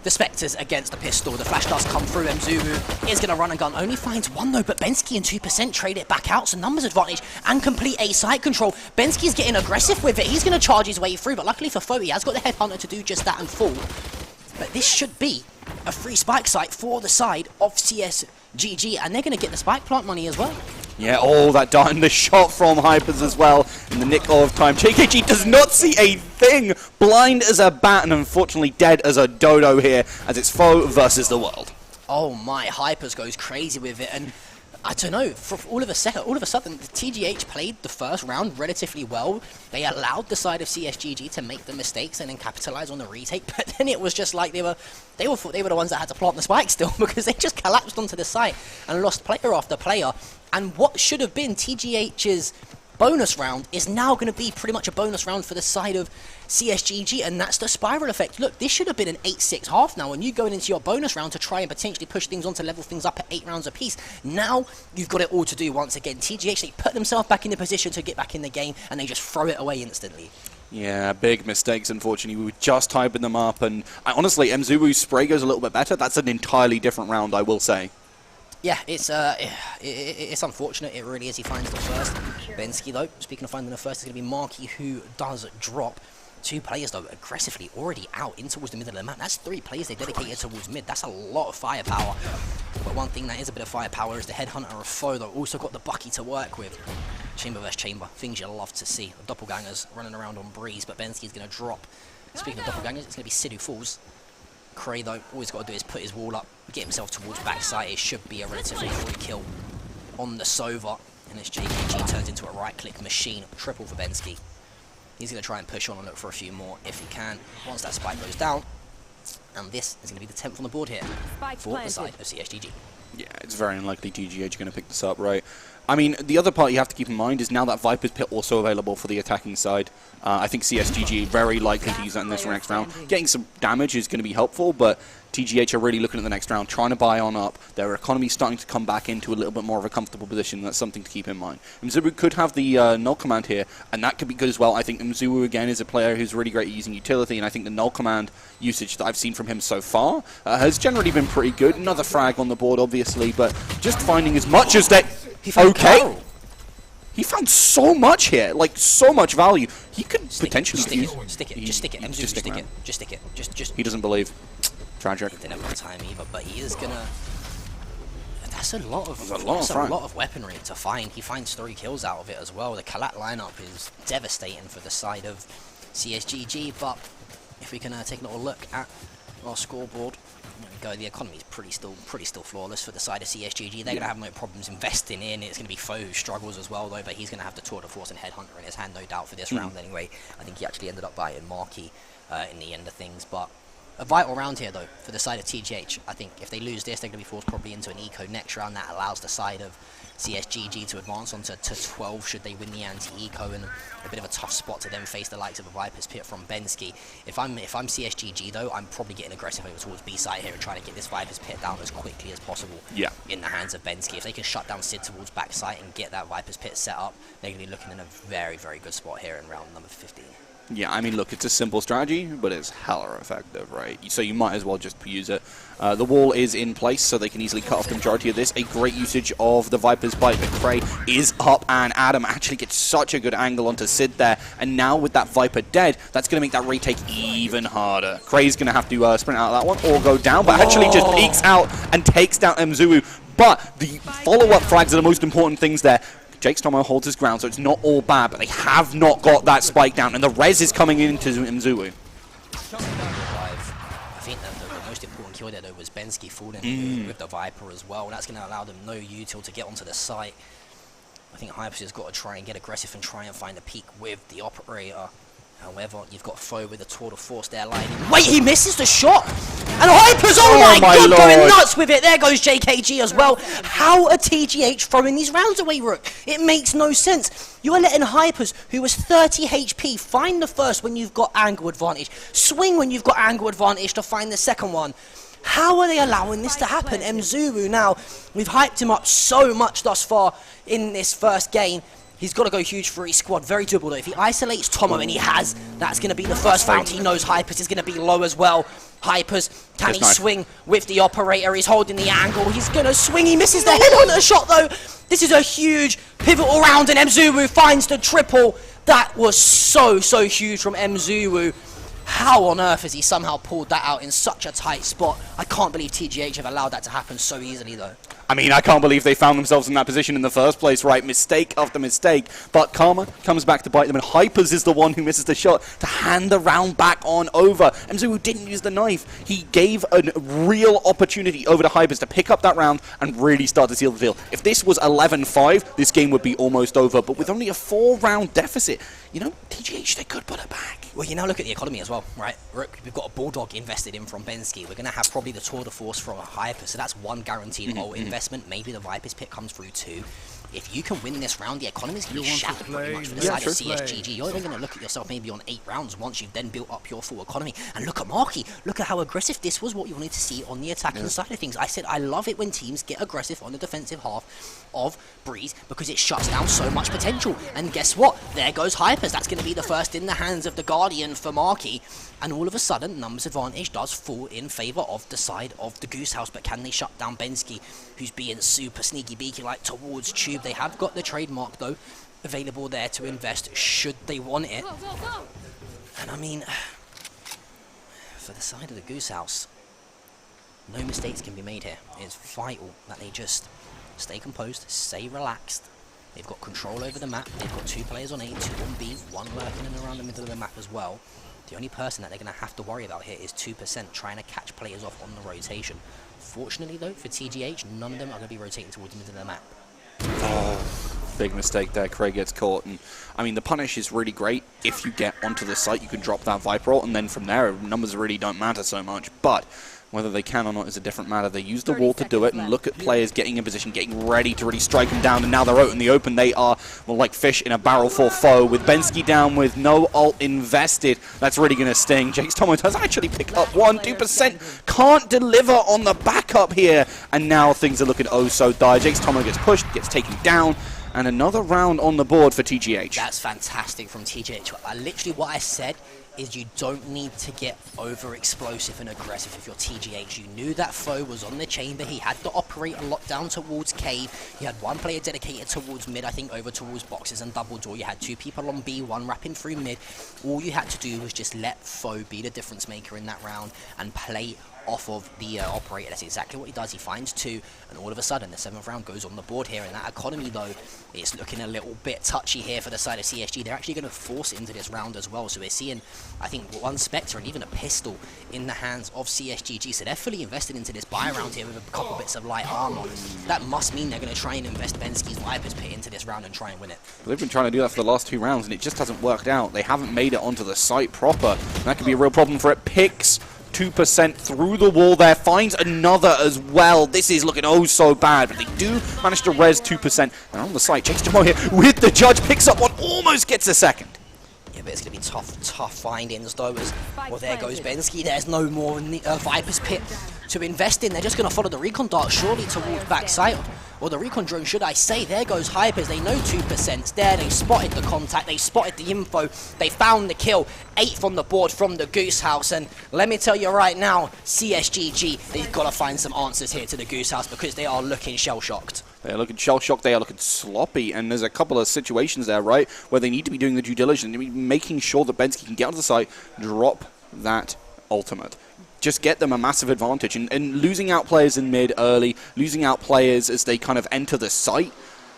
the Spectres against the pistol, the flash does come through. Mzuru is going to run and gun, only finds 1 though, but Bensky and 2% trade it back out, so numbers advantage and complete a side control. Bensky's getting aggressive with it. He's going to charge his way through, but luckily for Foe, he has got the Headhunter to do just that and fall. But this should be a free spike site for the side of CSGG, and they're going to get the spike plant money as well. Yeah, oh, that dart and the shot from Hypers as well in the nick of time. JKG does not see a thing. Blind as a bat and unfortunately dead as a dodo here as it's foe versus the world. Oh my, Hypers goes crazy with it, and I don't know, for all of a sudden, the TGH played the first round relatively well. They allowed the side of CSGG to make the mistakes and then capitalize on the retake, but then it was just like they thought they were the ones that had to plant the spike still because they just collapsed onto the site and lost player after player. And what should have been TGH's bonus round is now going to be pretty much a bonus round for the side of CSGG, and that's the spiral effect. Look, this should have been an 8-6 half now, and you going into your bonus round to try and potentially push things on to level things up at 8 rounds apiece. Now you've got it all to do once again. TGH, they put themselves back in the position to get back in the game, and they just throw it away instantly. Yeah, big mistakes, unfortunately. We were just hyping them up, and honestly, Mzuru's spray goes a little bit better. That's an entirely different round, I will say. Yeah, it's unfortunate, it really is. He finds the first. Bensky, though, speaking of finding the first, is going to be Marky, who does drop. 2 players, though, aggressively already out in towards the middle of the map. That's 3 players they dedicated towards mid. That's a lot of firepower. But one thing that is a bit of firepower is the Headhunter of Foe, though. Also got the Bucky to work with. Chamber vs Chamber. Things you love to see. The Doppelgangers running around on Breeze, but Bensky's going to drop. Speaking of Doppelgangers, it's going to be Sid who falls. Cray, though, all he's got to do is put his wall up, get himself towards backside. It should be a relatively free kill on the Sova. And as JKG turns into a right-click machine, triple for Bensky. He's going to try and push on and look for a few more if he can. Once that spike goes down, and this is going to be the 10th on the board here for the side of CSGG. Yeah, it's very unlikely TGH are going to pick this up, right? I mean, the other part you have to keep in mind is now that Viper's Pit also available for the attacking side. I think CSGG very likely to use that in this next round. Getting some damage is going to be helpful, but TGH are really looking at the next round, trying to buy on up. Their economy's starting to come back into a little bit more of a comfortable position. That's something to keep in mind. Mzuru could have the null command here, and that could be good as well. I think Mzuru, again, is a player who's really great at using utility, and I think the null command usage that I've seen from him so far has generally been pretty good. Another frag on the board, obviously, but just finding as much as they... Okay. He found so much here, like so much value. He could potentially stick it. Just stick it. Just stick it. Just stick it. Just. He doesn't believe. Tragic. He didn't have time either, but he is gonna. That's a lot of. That's a lot of weaponry to find. He finds 3 kills out of it as well. The Kalat lineup is devastating for the side of CSGG, but if we can take a little look at our scoreboard. There we go. The economy is pretty still flawless for the side of CSGG. They're going to have no problems investing in. It's going to be Foe who struggles as well, though, but he's going to have the Tour de Force and Headhunter in his hand, no doubt, for this round anyway. I think he actually ended up biting Marquis in the end of things, but a vital round here, though, for the side of TGH. I think if they lose this, they're going to be forced probably into an eco next round. That allows the side of CSGG to advance onto 12 should they win the anti-eco, and a bit of a tough spot to then face the likes of a Viper's Pit from Bensky. If I'm CSGG, though, I'm probably getting aggressive over towards B-side here and trying to get this Viper's Pit down as quickly as possible in the hands of Bensky. If they can shut down Sid towards backside and get that Viper's Pit set up, they're going to be looking in a very, very good spot here in round number 15. Yeah, I mean, look, it's a simple strategy, but it's hella effective, right? So you might as well just use it. The wall is in place, so they can easily cut off the majority of this. A great usage of the Viper's Bite, but Cray is up, and Adam actually gets such a good angle onto Sid there. And now with that Viper dead, that's going to make that retake even harder. Cray's going to have to sprint out of that one or go down, but actually just peeks out and takes down Mzuru. But the follow-up frags are the most important things there. Jake's Tomo holds his ground, so it's not all bad, but they have not got that spike down, and the res is coming into Mzuru. I think that the most important kill there, though, was Bensky falling with the Viper as well. That's going to allow them no util to get onto the site. I think Hypers has got to try and get aggressive and try and find a peak with the operator. However, you've got Foe with a Tour de Force there lining. Wait, he misses the shot! And Hypers, oh my god, Lord, going nuts with it. There goes JKG as well. How are TGH throwing these rounds away, Rook? It makes no sense. You are letting Hypers, who was 30 HP, find the first when you've got angle advantage. Swing when you've got angle advantage to find the second one. How are they allowing this to happen? Mzuru now, we've hyped him up so much thus far in this first game. He's got to go huge for his squad. Very doable, though. If he isolates Tomo, and he has, that's going to be the first found. He knows Hypers is going to be low as well. Hypers, can he swing with the operator? He's holding the angle. He's going to swing. He misses the headhunter shot, though. This is a huge pivotal round, and Mzuru finds the triple. That was so huge from Mzuru. How on earth has he somehow pulled that out in such a tight spot? I can't believe TGH have allowed that to happen so easily, though. I mean, I can't believe they found themselves in that position in the first place, right? Mistake after mistake. But Karma comes back to bite them, and Hypers is the one who misses the shot to hand the round back on over. Mzuru didn't use the knife. He gave a real opportunity over to Hypers to pick up that round and really start to seal the deal. If this was 11-5, this game would be almost over. But with only a 4-round deficit, you know, TGH, they could put it back. Well, you now look at the economy as well, right? We've got a Bulldog invested in from Bensky. We're going to have probably the Tour de Force from a Hyper, so that's one guaranteed investment. Maybe the Viper's Pit comes through too. If you can win this round, the economy's going to be shattered pretty much for the side of CSGG. You're then going to look at yourself maybe on 8 rounds once you've then built up your full economy. And look at Marquis. Look at how aggressive this was, what you wanted to see on the attacking side of things. I said I love it when teams get aggressive on the defensive half of Breeze because it shuts down so much potential. And guess what? There goes Hypers. That's going to be the first in the hands of the Guardian for Marquis. And all of a sudden, numbers advantage does fall in favour of the side of the Goose House. But can they shut down Bensky, who's being super sneaky beaky like towards Tube? They have got the trademark, though, available there to invest should they want it. And I mean, for the side of the Goose House, no mistakes can be made here. It's vital that they just stay composed, stay relaxed. They've got control over the map. They've got 2 players on A, 2 on B, 1 lurking in and around the middle of the map as well. The only person that they're going to have to worry about here is 2% trying to catch players off on the rotation. Fortunately, though, for TGH, none of them are going to be rotating towards the middle of the map. Big mistake there. Cray gets caught. And I mean, the punish is really great. If you get onto the site, you can drop that Viper ult, and then from there, numbers really don't matter so much. But whether they can or not is a different matter. They use the wall to do it, and look at players getting in position, getting ready to really strike them down, and now they're out in the open. They are, well, like fish in a barrel for foe. With Bensky down with no ult invested, that's really going to sting. Jake's Tomo does actually pick up 2%. Can't deliver on the backup here, and now things are looking oh so dire. Jake's Tomo gets pushed, gets taken down, and another round on the board for TGH. That's fantastic from TGH. Literally what I said is you don't need to get over explosive and aggressive if you're TGH. You knew that foe was on the chamber. He had the operator locked down towards cave. He had one player dedicated towards mid, I think over towards boxes and double door. You had two people on B, one wrapping through mid. All you had to do was just let foe be the difference maker in that round and play off of the operator. That's exactly what he does. He finds two, and all of a sudden the 7th round goes on the board here. And that economy, though, it's looking a little bit touchy here for the side of CSG. They're actually going to force into this round as well. So we're seeing, I think, one Spectre and even a pistol in the hands of CSGG. So they're fully invested into this buy round here with a couple bits of light armor. That must mean they're going to try and invest Bensky's Viper's Pit into this round and try and win it. They've been trying to do that for the last 2 rounds, and it just hasn't worked out. They haven't made it onto the site proper. And that could be a real problem for it. Picks 2% through the wall there, finds another as well. This is looking oh so bad, but they do manage to res 2%. And on the site, Jake's Tomo here with the judge, picks up one, almost gets a second. Yeah, but it's going to be tough findings though, as well, there goes Bensky. There's no more Viper's Pit to invest in. They're just going to follow the recon dart surely towards backside. Or the recon drone, should I say. There goes Hypers. They know 2%'s there. They spotted the contact. They spotted the info. They found the kill. 8 from the board from the Goose House. And let me tell you right now, CSGG, they've got to find some answers here to the Goose House because they are looking shell-shocked. They are looking shell-shocked, they are looking sloppy, and there's a couple of situations there, right, where they need to be doing the due diligence, making sure that Bensky can get onto the site, drop that ultimate. Just get them a massive advantage, and losing out players in mid early, losing out players as they kind of enter the site,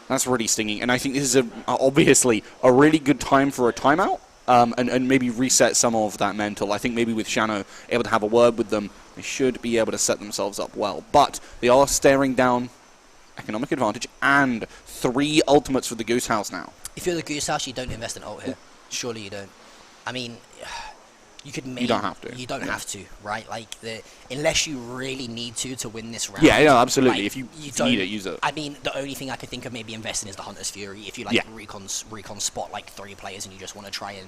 that's really stinging. And I think this is obviously a really good time for a timeout, and maybe reset some of that mental. I think maybe with Shano able to have a word with them, they should be able to set themselves up well. But they are staring down economic advantage and 3 ultimates for the Goose House now. If you're the Goose House, you don't invest in ult here. Surely you don't. I mean, you could maybe... You don't have to. You don't have to, right? Like, unless you really need to win this round. Yeah, absolutely. Like, if you need it, use it. I mean, the only thing I could think of maybe investing is the Hunter's Fury. If you, like, recon spot, like, 3 players and you just want to try and,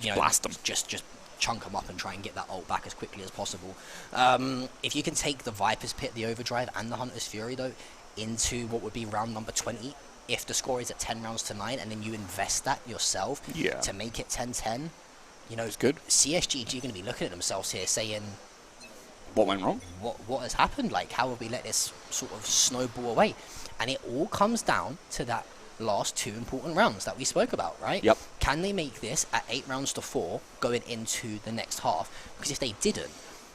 you know... Blast them. Just chunk them up and try and get that ult back as quickly as possible. If you can take the Viper's Pit, the Overdrive, and the Hunter's Fury, though, into what would be round number 20, if the score is at 10 rounds to 9, and then you invest that yourself to make it 10-10, you know, it's good. CSGG are going to be looking at themselves here saying, what went wrong? What has happened? Like, how have we let this sort of snowball away? And it all comes down to that last 2 important rounds that we spoke about, right? Yep. Can they make this at 8 rounds to 4 going into the next half? Because if they didn't,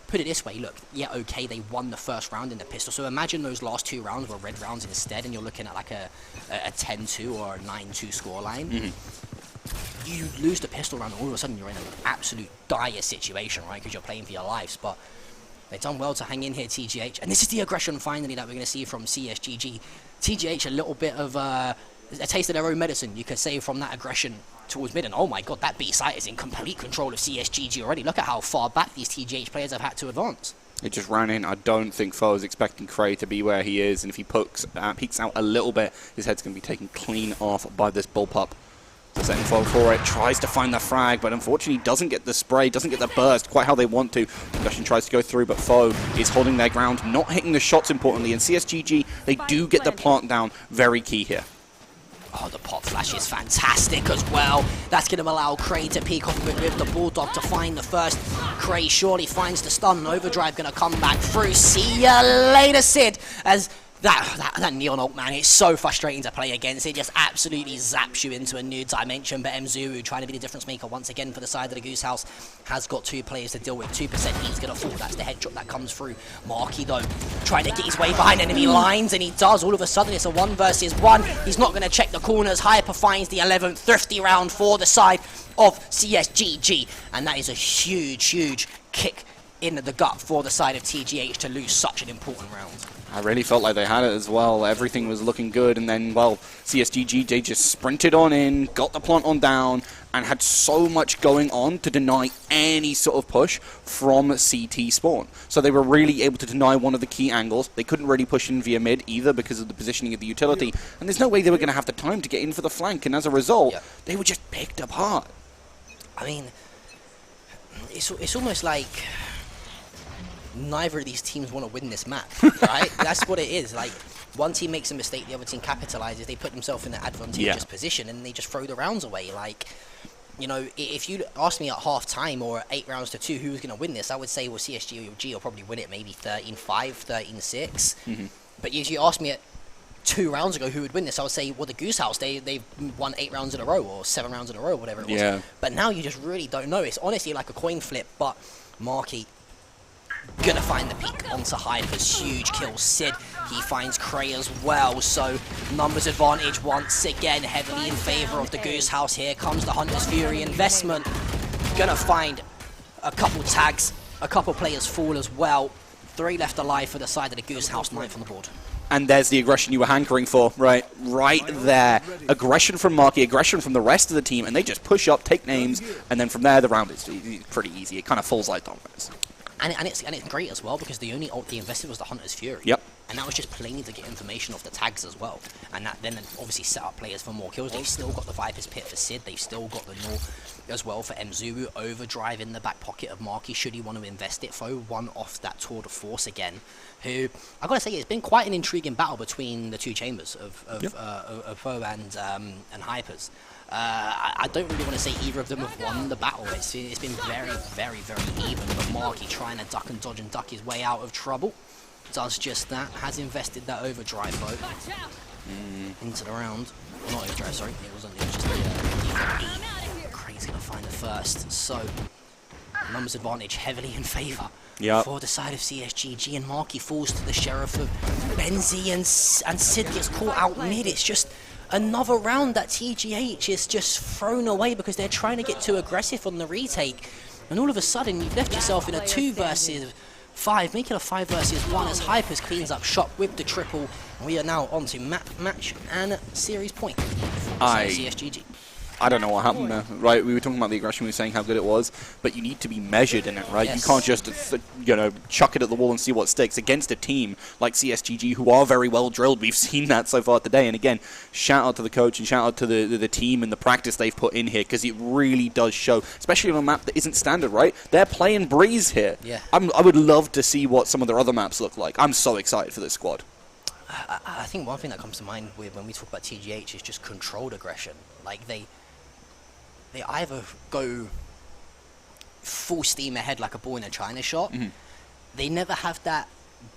put it this way, look, yeah, okay, they won the first round in the pistol, so imagine those last 2 rounds were red rounds instead, and you're looking at like a 10-2 or a 9-2 scoreline. You lose the pistol round, and all of a sudden you're in an absolute dire situation, right, because you're playing for your lives. But they've done well to hang in here, TGH, and this is the aggression finally that we're going to see from CSGG. TGH, a little bit of a taste of their own medicine, you could say, from that aggression towards mid. And oh my god, that B site is in complete control of CSGG already. Look at how far back these TGH players have had to advance. It just ran in. I don't think Foe is expecting Cray to be where he is, and if he peeks out a little bit, his head's going to be taken clean off by this bullpup. The setting Foe for it, tries to find the frag, but unfortunately doesn't get the spray, doesn't get the burst quite how they want to. Concussion tries to go through, but Foe is holding their ground, not hitting the shots importantly, and CSGG, they do get the plant down, very key here. Oh, the pop flash is fantastic as well. That's going to allow Cray to peek off with the Bulldog to find the first. Cray surely finds the stun. Overdrive going to come back through. See ya later, Sid. As that Neon ult, man, it's so frustrating to play against. It just absolutely zaps you into a new dimension. But Mzuru, trying to be the difference maker once again for the side of the Goose House, has got 2 players to deal with. 2%, he's going to fall. That's the headshot that comes through. Marky, though, trying to get his way behind enemy lines, and he does. All of a sudden, it's a 1 versus 1. He's not going to check the corners. Hyper finds the 11th thrifty round for the side of CSGG. And that is a huge, huge kick in the gut for the side of TGH to lose such an important round. I really felt like they had it as well. Everything was looking good, and then, well, CSGG, they just sprinted on in, got the plant on down, and had so much going on to deny any sort of push from CT spawn. So they were really able to deny one of the key angles. They couldn't really push in via mid either because of the positioning of the utility, and there's no way they were going to have the time to get in for the flank, and as a result, they were just picked apart. I mean, it's almost like neither of these teams want to win this map, right? That's what it is. Like, one team makes a mistake, the other team capitalizes, they put themselves in an advantageous position, and they just throw the rounds away. Like, you know, if you asked me at half time or 8 rounds to 2 who was going to win this, I would say, well, CSGG will probably win it, maybe 13-5, 13-6. But if you asked me at 2 rounds ago who would win this, I would say, well, the Goose House, they've won 8 rounds in a row or 7 rounds in a row, whatever it was. But now you just really don't know. It's honestly like a coin flip, but Marky gonna find the peak onto Hyper's huge kill. Sid, he finds Cray as well, so numbers advantage once again, heavily in favor of the Goose House. Here comes the Hunter's Fury investment. Gonna find a couple tags, a couple players fall as well. 3 left alive for the side of the Goose House, 9th on the board. And there's the aggression you were hankering for, right there. Aggression from Marky, aggression from the rest of the team, and they just push up, take names, and then from there the round is pretty easy. It kind of falls like dominoes. And it's great as well, because the only ult they invested was the Hunter's Fury. And that was just plainly to get information off the tags as well. And that then obviously set up players for more kills. They've still got the Viper's Pit for Sid. They've still got the Null as well for Mzuru. Overdrive in the back pocket of Marky, should he want to invest it. Foe one off that tour de force again. Who, I've got to say, it's been quite an intriguing battle between the 2 chambers of Foe and Hypers. I don't really want to say either of them have won the battle. It's been very, very, very even, but Marky trying to duck and dodge and duck his way out of trouble. Does just that, has invested that overdrive though into the round. Not overdrive, sorry, it was just the Craig's going to find the first. So, numbers advantage heavily in favour for the side of CSGG, and Marky falls to the Sheriff of Benzi, and Sid gets caught out mid. It's just another round that TGH is just thrown away because they're trying to get too aggressive on the retake, and all of a sudden you've left yourself in a 2 versus 5, making a 5 versus 1 as Hypers cleans up shop with the triple, and we are now on to match and series point for CSGG. I don't know what happened there, right? We were talking about the aggression, we were saying how good it was, but you need to be measured in it, right? You can't just, chuck it at the wall and see what sticks against a team like CSGG, who are very well drilled. We've seen that so far today, and again, shout out to the coach and shout out to the team and the practice they've put in here, because it really does show, especially on a map that isn't standard, right? They're playing Breeze here. I would love to see what some of their other maps look like. I'm so excited for this squad. I think one thing that comes to mind when we talk about TGH is just controlled aggression. Like, they either go full steam ahead like a ball in a China shot. They never have that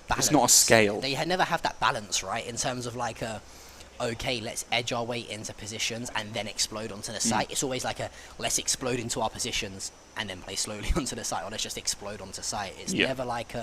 balance. It's not a scale. They never have that balance, right? In terms of like okay, let's edge our way into positions and then explode onto the site. It's always like let's explode into our positions and then play slowly onto the site, or let's just explode onto site. It's never like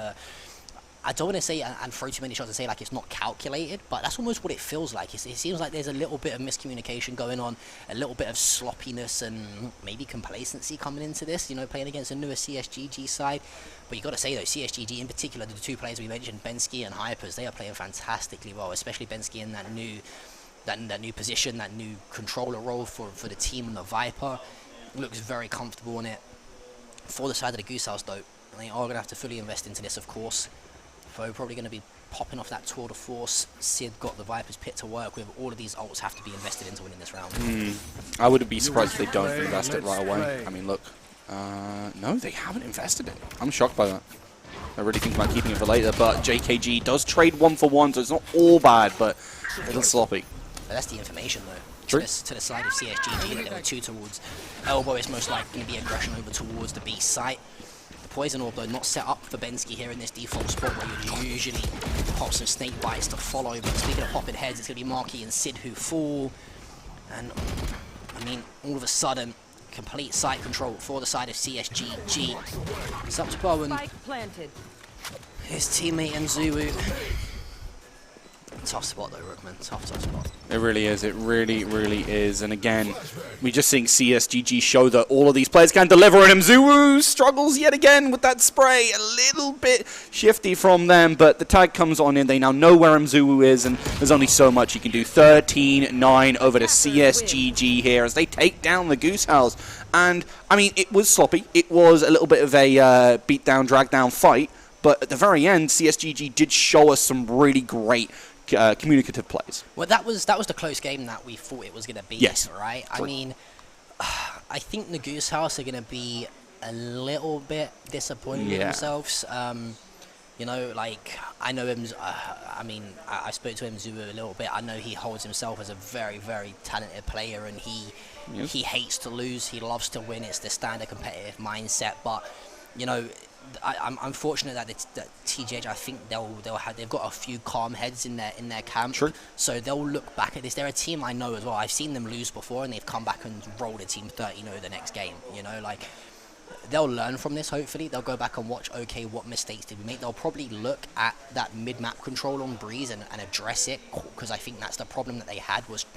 I don't want to say and throw too many shots and say like it's not calculated, but that's almost what it feels like. It seems like there's a little bit of miscommunication going on, a little bit of sloppiness and maybe complacency coming into this, playing against a newer CSGG side. But you got to say though, CSGG in particular, the 2 players we mentioned, Bensky and Hypers, they are playing fantastically well, especially Bensky in that new position, that new controller role for the team on the Viper. Looks very comfortable on it. For the side of the Goose House though, they are going to have to fully invest into this, of course. Foe probably going to be popping off that tour de force. Sid got the Viper's Pit to work with. All of these ults have to be invested into winning this round. I wouldn't be surprised if they don't invest it right away. I mean, look. No, they haven't invested it. I'm shocked by that. I really think about keeping it for later, but JKG does trade 1 for 1, so it's not all bad, but a little sloppy. But that's the information, though. To the side of CSGG, that there were 2 towards Elbow. It's most likely going to be aggression over towards the B site. Poison Orb, though, not set up for Bensky here in this default spot where you usually pop some snake bites to follow. But speaking of popping heads, it's going to be Marky and Sid who fall. And, I mean, all of a sudden, complete site control for the side of CSGG. It's up to Bowen. His teammate Mzuru. Tough spot though, Rookman. Tough spot. It really is. It really, really is. And again, we just think CSGG show that all of these players can deliver, and Mzuwu struggles yet again with that spray. A little bit shifty from them, but the tag comes on in. They now know where Mzuwu is, and there's only so much you can do. 13-9 over to CSGG here as they take down the Goose House. And, I mean, it was sloppy. It was a little bit of a beat-down, drag-down fight. But at the very end, CSGG did show us some really great communicative plays. Well, that was the close game that we thought it was going to be, yes. Right? True. I mean, I think the Goose House are going to be a little bit disappointed with themselves. You know, like, I know him, I mean, I spoke to Mzuwu a little bit. I know he holds himself as a very, very talented player, and he hates to lose. He loves to win. It's the standard competitive mindset. But, you know, I'm fortunate that TGH, I think they've got a few calm heads in their camp. True. So they'll look back at this. They're a team I know as well. I've seen them lose before, and they've come back and rolled a team 30-0 the next game. You know, like, they'll learn from this. Hopefully, they'll go back and watch. Okay, what mistakes did we make? They'll probably look at that mid-map control on Breeze and address it, because I think that's the problem that they had was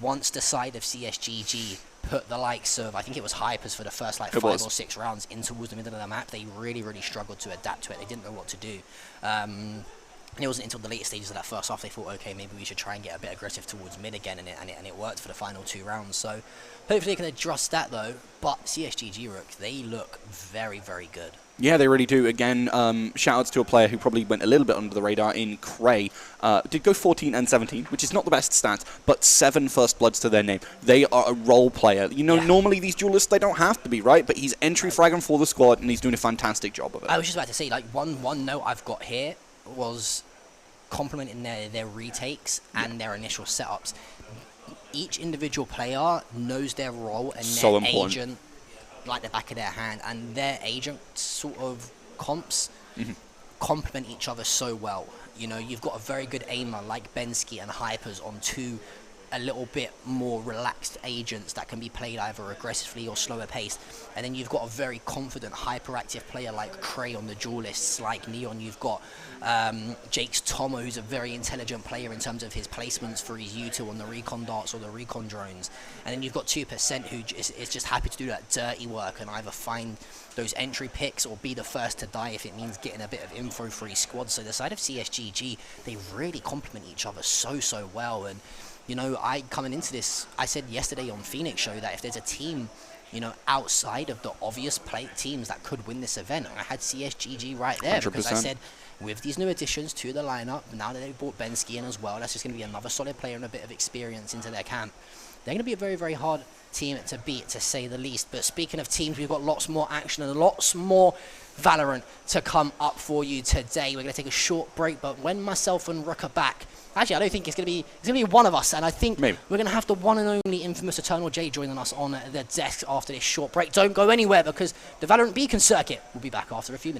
once the side of CSGG put the likes of, I think it was Hypers for the first like 5 or 6 rounds into towards the middle of the map, they really, really struggled to adapt to it. They didn't know what to do. And it wasn't until the later stages of that first half they thought, okay, maybe we should try and get a bit aggressive towards mid again, and it worked for the final 2 rounds. So hopefully they can adjust that though. But CSGG, Rook, they look very, very good. Yeah, they really do. Again, shout-outs to a player who probably went a little bit under the radar in Cray. Did go 14 and 17, which is not the best stats, but 7 first bloods to their name. They are a role player. You know, normally these duelists, they don't have to be, right? But he's entry fragging for the squad, and he's doing a fantastic job of it. I was just about to say, like, one note I've got here was complimenting their retakes and their initial setups. Each individual player knows their role and their agent like the back of their hand, and their agent sort of comps complement each other so well. You know, you've got a very good aimer like Bensky and Hypers on 2 a little bit more relaxed agents that can be played either aggressively or slower paced, and then you've got a very confident hyperactive player like Cray on the duelists. Like Neon, you've got Jake's Tomo, who's a very intelligent player in terms of his placements for his U2 on the recon darts or the recon drones, and then you've got 2% who is just happy to do that dirty work and either find those entry picks or be the first to die if it means getting a bit of info for his squad. So the side of CSGG, they really complement each other so well. And you know, coming into this, I said yesterday on Phoenix Show that if there's a team, you know, outside of the obvious teams that could win this event, I had CSGG right there 100%. Because I said, with these new additions to the lineup, now that they've brought Bensky in as well, that's just going to be another solid player and a bit of experience into their camp. They're going to be a very, very hard team to beat, to say the least. But speaking of teams, we've got lots more action and lots more Valorant to come up for you today. We're going to take a short break, but when myself and Rook are back, actually, I don't think it's going to be one of us, and I think we're going to have the one and only infamous Eternal J joining us on the desk after this short break. Don't go anywhere, because the Valorant Beacon circuit will be back after a few minutes.